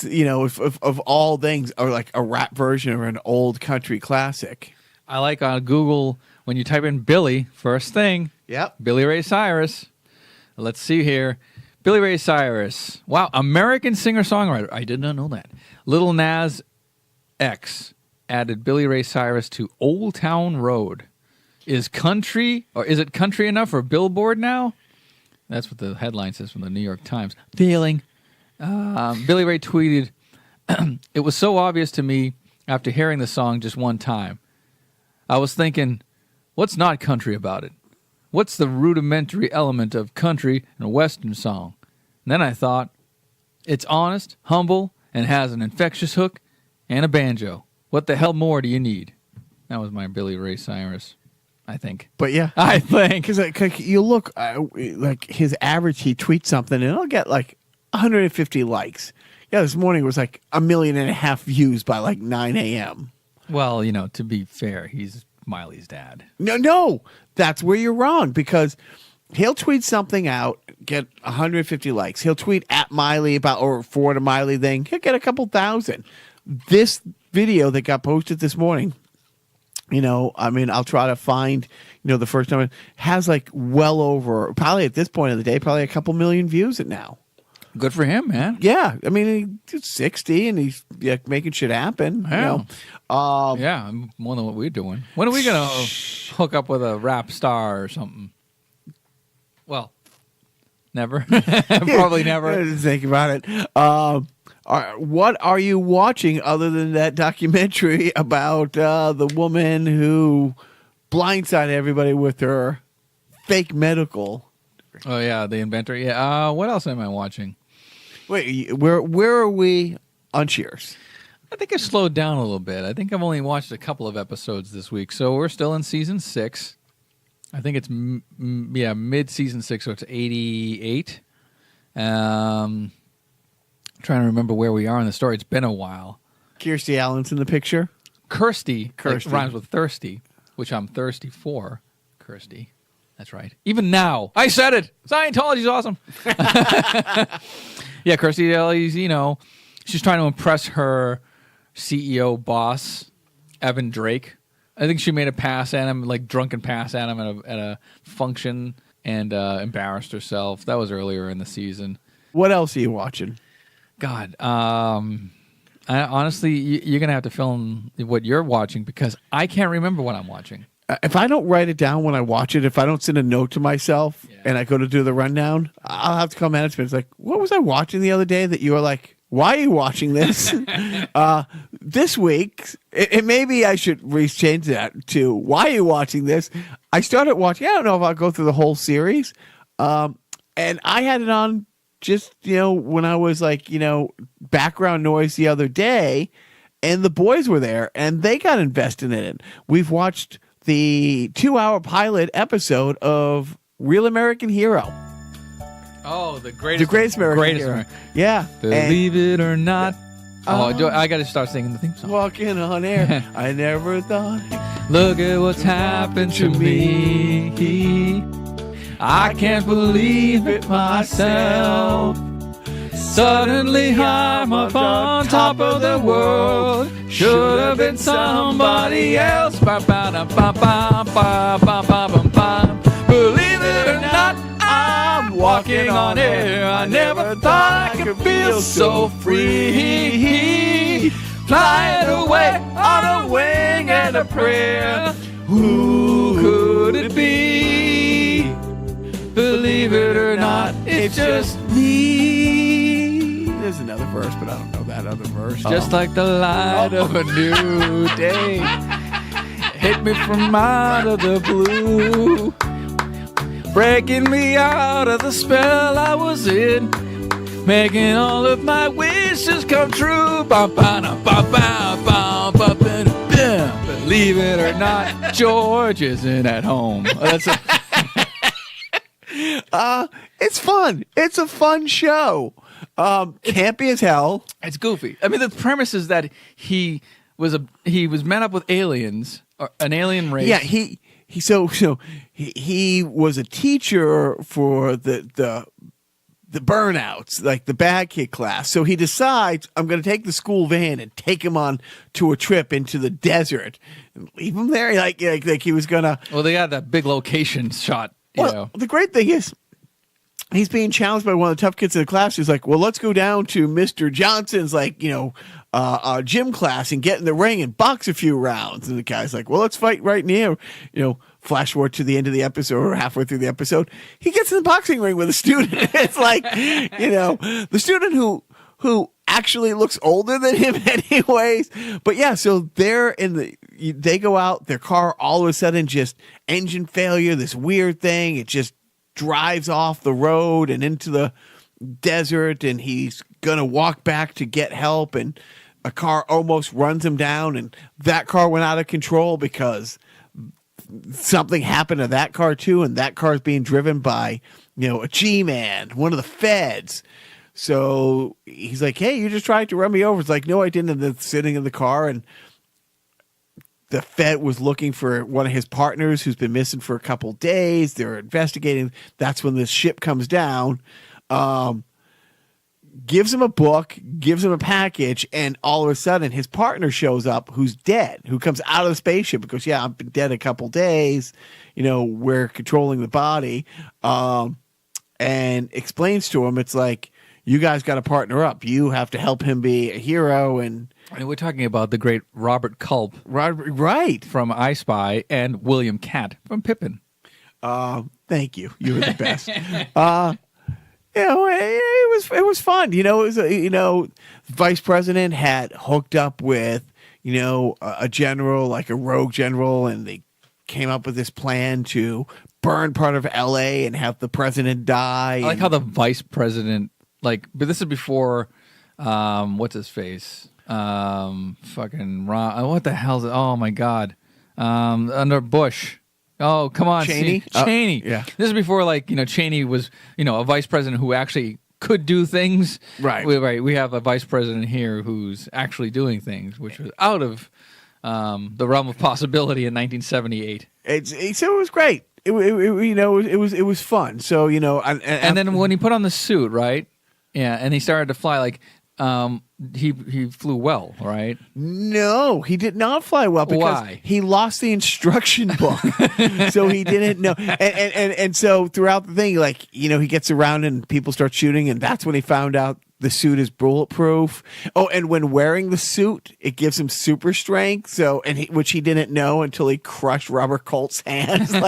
You know, of all things, or like a rap version or an old country classic. I like on Google when you type in Billy, first thing. Yep. Billy Ray Cyrus. Let's see here. Billy Ray Cyrus. Wow, American singer-songwriter. I did not know that. Little Nas X added Billy Ray Cyrus to Old Town Road. Is it country enough for Billboard now? That's what the headline says from the New York Times. Feeling. Billy Ray tweeted, "It was so obvious to me after hearing the song just one time. I was thinking, what's not country about it? What's the rudimentary element of country in a Western song? And then I thought, it's honest, humble, and has an infectious hook and a banjo. What the hell more do you need?" That was my Billy Ray Cyrus, I think. But yeah, I think. because like, you look like his average, he tweets something and it'll get like 150 likes. Yeah, this morning it was like 1.5 million views by like 9 a.m. Well, you know, to be fair, he's Miley's dad. No, that's where you're wrong, because he'll tweet something out, get 150 likes. He'll tweet at Miley about or for the Miley thing. He'll get a couple thousand. This video that got posted this morning, you know, I mean, I'll try to find, you know, the first time, it has like well over, probably at this point of the day, probably a couple million views it now. Good for him, man. Yeah, I mean, he's 60 and he's making shit happen. Yeah. You know? Yeah, more than what we're doing. When are we going to hook up with a rap star or something? Well, never. Probably never. Think about it. What are you watching other than that documentary about the woman who blindsided everybody with her fake medical? Oh, yeah, the inventor. Yeah. What else am I watching? Wait, where are we on Cheers? I think I slowed down a little bit. I think I've only watched a couple of episodes this week. So we're still in season 6. I think it's mid-season 6, so it's 88. Trying to remember where we are in the story. It's been a while. Kirstie Allen's in the picture. Kirstie. Kirstie. Like, rhymes with thirsty, which I'm thirsty for. Kirstie. That's right. Even now. I said it. Scientology's awesome. Yeah, Kirstie Alley's, you know, she's trying to impress her CEO boss, Evan Drake. I think she made a pass at him, like drunken pass at him at a function, and embarrassed herself. That was earlier in the season. What else are you watching? God, honestly, you're gonna have to film what you're watching, because I can't remember what I'm watching. If I don't write it down when I watch it, if I don't send a note to myself and I go to do the rundown, I'll have to call management. It's like, what was I watching the other day that you were like, why are you watching this? This week, and maybe I should change that to why are you watching this? I started watching, I don't know if I'll go through the whole series. And I had it on just, when I was like, background noise the other day, and the boys were there and they got invested in it. We've watched the 2-hour pilot episode of Real American Hero. Oh, the greatest American Hero. Yeah. Believe it or not. I got to start singing the theme song. Walking on air. I never thought. Look at what's happened to me. I can't believe it myself. Suddenly I'm up on top of the world. Should have been somebody else. Believe it or not, I'm walking on air. I never thought I could feel so free. Flying away on a wing and a prayer. Who could it be? Believe it or not, it's just me. There's another verse, but I don't know that other verse. Just like the light of a new day. Hit me from out of the blue. Breaking me out of the spell I was in. Making all of my wishes come true. Believe it or not, George isn't at home. It's fun. It's a fun show. Campy as hell. It's goofy. I mean, the premise is that he was met up with aliens, or an alien race. Yeah, he was a teacher for the burnouts, like the bad kid class. So he decides, I'm going to take the school van and take him on to a trip into the desert and leave him there. Like he was going to. Well, they got that big location shot. The great thing is, he's being challenged by one of the tough kids in the class. He's like, well, let's go down to Mr. Johnson's, gym class and get in the ring and box a few rounds. And the guy's like, well, let's fight right now. Flash forward to the end of the episode or halfway through the episode. He gets in the boxing ring with a student. It's like, the student who actually looks older than him anyways. But yeah, so they go out, their car all of a sudden just engine failure, this weird thing. It just drives off the road and into the desert, and he's going to walk back to get help, and a car almost runs him down, and that car went out of control because something happened to that car too, and that car is being driven by, a G-man, one of the feds. So he's like, hey, you just tried to run me over. It's like, no, I didn't. And then sitting in the car, and the Fed was looking for one of his partners who's been missing for a couple days. They're investigating. That's when this ship comes down, gives him a book, gives him a package, and all of a sudden his partner shows up who's dead, who comes out of the spaceship because, yeah, I've been dead a couple days. We're controlling the body, and explains to him, it's like, you guys got to partner up. You have to help him be a hero. And we're talking about the great Robert Culp. Right. From I Spy, and William Cat from Pippin. Thank you. You were the best. It was fun. It was, Vice President had hooked up with, a general, like a rogue general, and they came up with this plan to burn part of LA and have the president die. I like how the vice president, but this is before, what's his face? Fucking Ron. What the hell is it? Oh my God. Under Bush. Oh, come on. Cheney? Cheney. Yeah. This is before, Cheney was, a vice president who actually could do things. Right. We have a vice president here who's actually doing things, which was out of the realm of possibility in 1978. So it was great. It was fun. So, and then when he put on the suit, right? Yeah, and he started to fly, he flew well, right? No, he did not fly well because Why? He lost the instruction book. So he didn't know. And so throughout the thing, he gets around and people start shooting, and that's when he found out the suit is bulletproof. Oh, and when wearing the suit, it gives him super strength. So, which he didn't know until he crushed Robert Colt's hands. So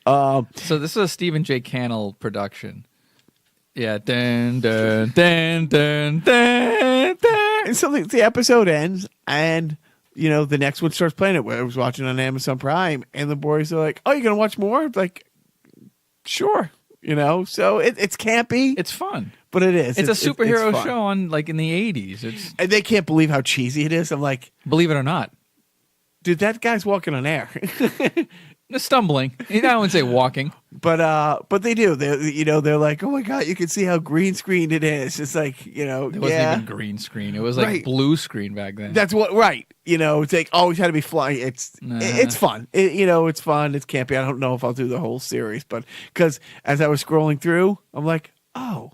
this is a Stephen J. Cannell production. Yeah. Dun, dun, dun, dun, dun, dun. And so the episode ends, and the next one starts playing it. I was watching on Amazon Prime, and the boys are like, "Oh, you're gonna watch more?" It's like, sure, So it's campy. It's fun. But it is. It's a superhero fun. show on in the 80s. It's And they can't believe how cheesy it is. I'm like, believe it or not, dude, that guy's walking on air. stumbling. I wouldn't say walking. But they do. They're like, oh my god, you can see how green screened it is. It's like, It wasn't even green screen. It was like Right. blue screen back then. That's what right. It's like always had to be flying. It's fun. It's fun. It's campy. I don't know if I'll do the whole series, but because as I was scrolling through, I'm like, oh,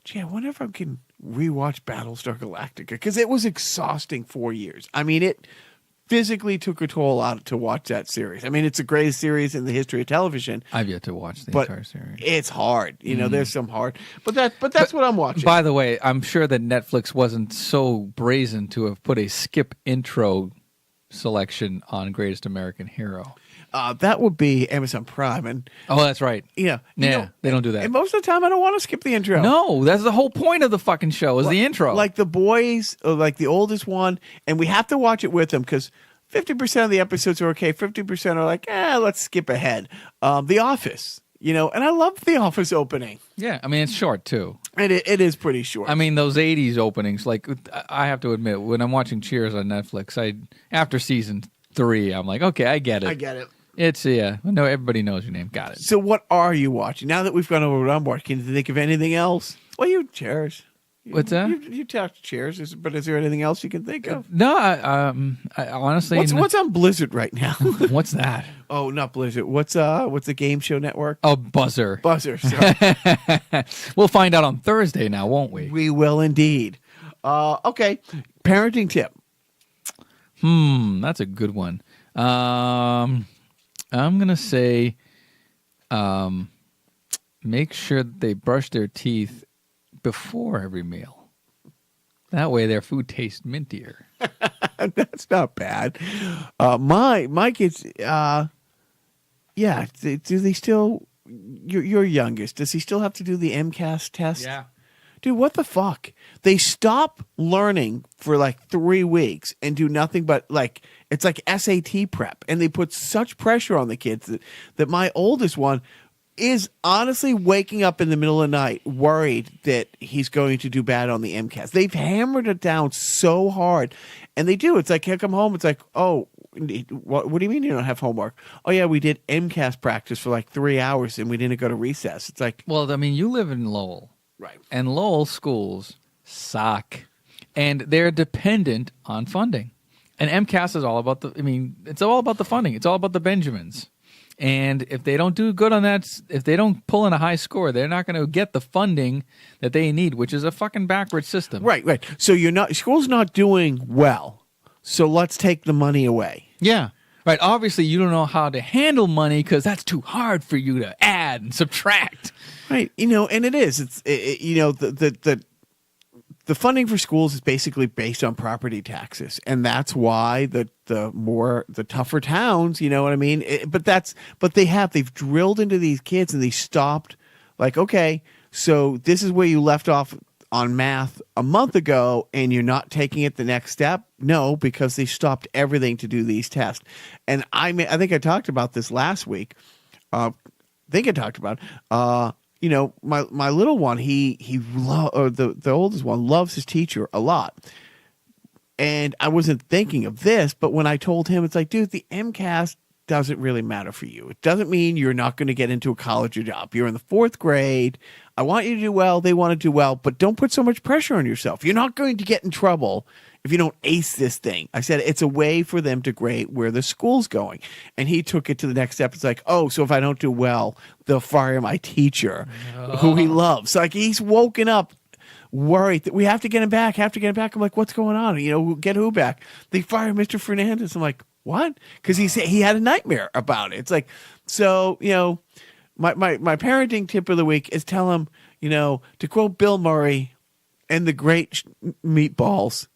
gee, I wonder if I can rewatch Battlestar Galactica because it was exhausting 4 years. I mean, it physically took a toll out to watch that series. I mean, it's the greatest series in the history of television. I've yet to watch the But entire series. it's hard. There's some hard, but that's what I'm watching. By the way, I'm sure that Netflix wasn't so brazen to have put a skip intro selection on Greatest American Hero. That would be Amazon Prime, and Oh, that's right. yeah, Yeah, they don't do that. And most of the time, I don't want to skip the intro. No, that's the whole point of the fucking show is the intro. Like the boys, like the oldest one, and we have to watch it with them because 50% of the episodes are okay. 50% are like, let's skip ahead. The Office, and I love the Office opening, yeah, I mean, it's short, too. and it is pretty short. I mean, those 80s openings, like, I have to admit, when I'm watching Cheers on Netflix, after season 3, I'm like, okay, I get it. I get it. It's, no, everybody knows your name. Got it. So what are you watching? Now that we've gone over what I'm watching, can you think of anything else? Well, you Cheers. What's that? You talked Cheers, but is there anything else you can think of? No, I honestly... What's on Blizzard right now? What's that? Oh, not Blizzard. What's the game show network? Oh, Buzzer. Buzzer. Sorry. We'll find out on Thursday now, won't we? We will indeed. Okay. Parenting tip. That's a good one. I'm going to say make sure that they brush their teeth before every meal. That way their food tastes mintier. That's not bad. My kids, do they still, your youngest, does he still have to do the MCAS test? Yeah. Dude, what the fuck? They stop learning for like 3 weeks and do nothing but it's like SAT prep. And they put such pressure on the kids that my oldest one is honestly waking up in the middle of the night worried that he's going to do bad on the MCAS. They've hammered it down so hard. And they do. It's like, he'll come home. It's like, oh, what do you mean you don't have homework? Oh, yeah, we did MCAS practice for like 3 hours and we didn't go to recess. It's like, Well, I mean, you live in Lowell. right. And Lowell schools suck. And they're dependent on funding. And MCAS is all about it's all about the funding. It's all about the Benjamins. And if they don't do good on that, if they don't pull in a high score, they're not going to get the funding that they need, which is a fucking backwards system. Right. So school's not doing well. So let's take the money away. Yeah. Right. Obviously, you don't know how to handle money because that's too hard for you to add and subtract. Right. And it is. It's the funding for schools is basically based on property taxes, and that's why the tougher towns, you know what I mean? They've drilled into these kids, and they stopped like, okay, so this is where you left off on math a month ago, and you're not taking it the next step. No, because they stopped everything to do these tests. And I think I talked about this last week. My little one, the oldest one loves his teacher a lot. And I wasn't thinking of this, but when I told him, it's like, dude, the MCAS doesn't really matter for you. It doesn't mean you're not going to get into a college or job. You're in the 4th grade. I want you to do well. They want to do well, but don't put so much pressure on yourself. You're not going to get in trouble if you don't ace this thing. I said, it's a way for them to grade where the school's going. And he took it to the next step. It's like, oh, so if I don't do well, they'll fire my teacher, who he loves. Like, he's woken up worried that we have to get him back, I'm like, what's going on? Get who back? They fire Mr. Fernandez. I'm like, what? Because he had a nightmare about it. It's like, so, my parenting tip of the week is tell him, to quote Bill Murray and the great Meatballs,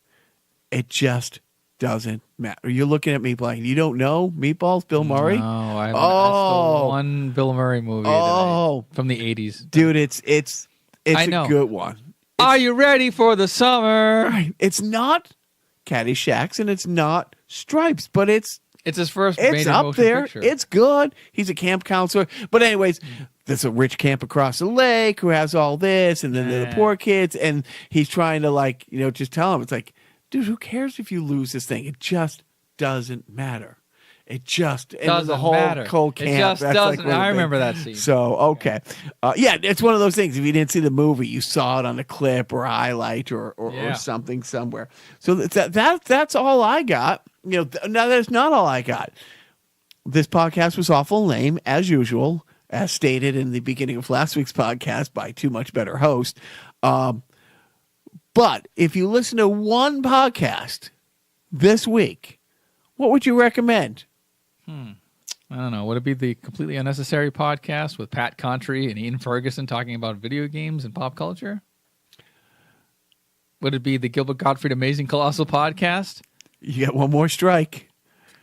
it just doesn't matter. You're looking at me blank. You don't know Meatballs, Bill Murray? No, I haven't. That's the one Bill Murray movie from the 80s. Dude, it's It's I know. a good one. Are you ready for the summer? Right. It's not Caddyshack and it's not Stripes, but it's It's his first it's major up motion there. picture. It's good. He's a camp counselor. But anyways, there's a rich camp across the lake who has all this, and then the poor kids, and he's trying to like, just tell him, it's like, dude, who cares if you lose this thing? It just doesn't matter. It just Doesn't the whole matter. cold camp. It just that's doesn't. like one of I the remember things. that scene. So okay, yeah, it's one of those things. If you didn't see the movie, you saw it on a clip or highlight or something somewhere. So that's all I got. Now that's not all I got. This podcast was awful lame as usual, as stated in the beginning of last week's podcast by Too Much Better host. But if you listen to one podcast this week, what would you recommend? I don't know. Would it be the Completely Unnecessary podcast with Pat Contry and Ian Ferguson talking about video games and pop culture? Would it be the Gilbert Gottfried Amazing Colossal podcast? You got one more strike.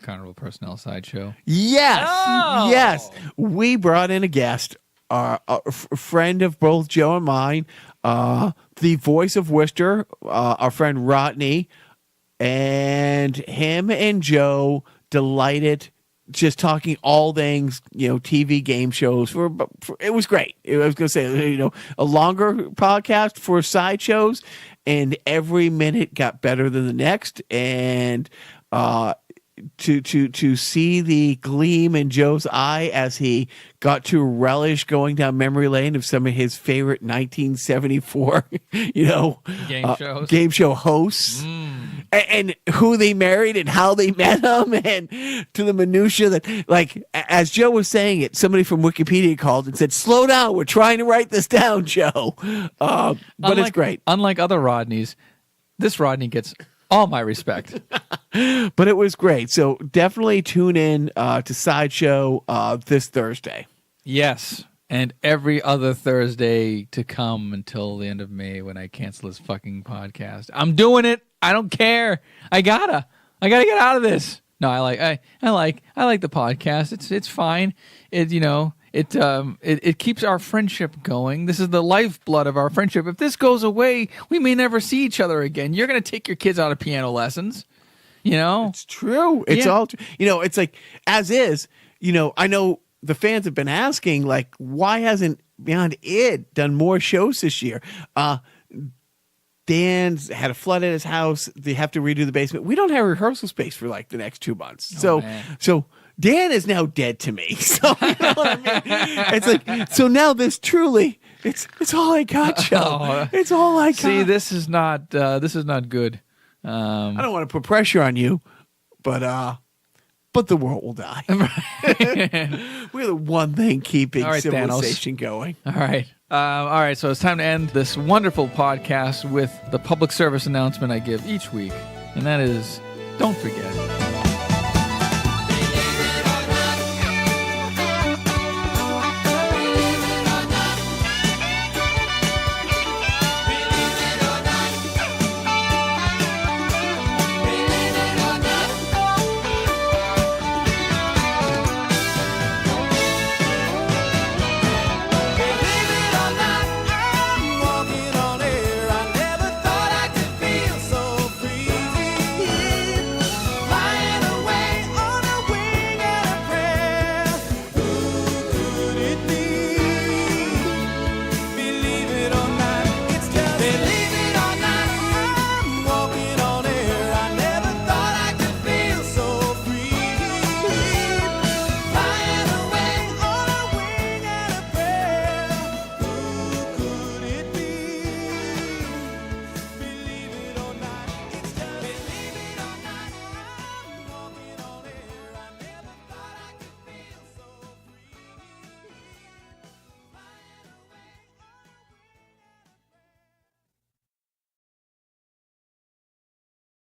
Carnival Personnel Sideshow. Yes. Oh! Yes. We brought in a guest, a friend of both Joe and mine, the voice of Worcester, our friend Rodney, and him and Joe delighted just talking all things, TV game shows. It was great. I was going to say, a longer podcast for sideshows, and every minute got better than the next. And to see the gleam in Joe's eye as he got to relish going down memory lane of some of his favorite 1974, game show hosts. And who they married and how they met them, and to the minutia that, like, as Joe was saying it, somebody from Wikipedia called and said, "Slow down, we're trying to write this down, Joe." But it's great. Unlike other Rodneys, this Rodney gets all my respect. But it was great. So definitely tune in to Sideshow this Thursday. Yes. And every other Thursday to come until the end of May when I cancel this fucking podcast. I'm doing it. I don't care. I gotta get out of this. No, I like the podcast. It's fine. It keeps our friendship going. This is the lifeblood of our friendship. If this goes away, we may never see each other again. You're gonna take your kids out of piano lessons. It's true. It's all true. It's like, as is. I know the fans have been asking, like, why hasn't Beyond Id done more shows this year? Dan's had a flood at his house. They have to redo the basement. We don't have rehearsal space for like the next 2 months. So Dan is now dead to me. So you know what I mean? It's like, so now this truly, it's all I got, Joe. It's all I got. See, this is not good. I don't want to put pressure on you, but the world will die. We're the one thing keeping civilization going. All right. So it's time to end this wonderful podcast with the public service announcement I give each week, and that is, don't forget.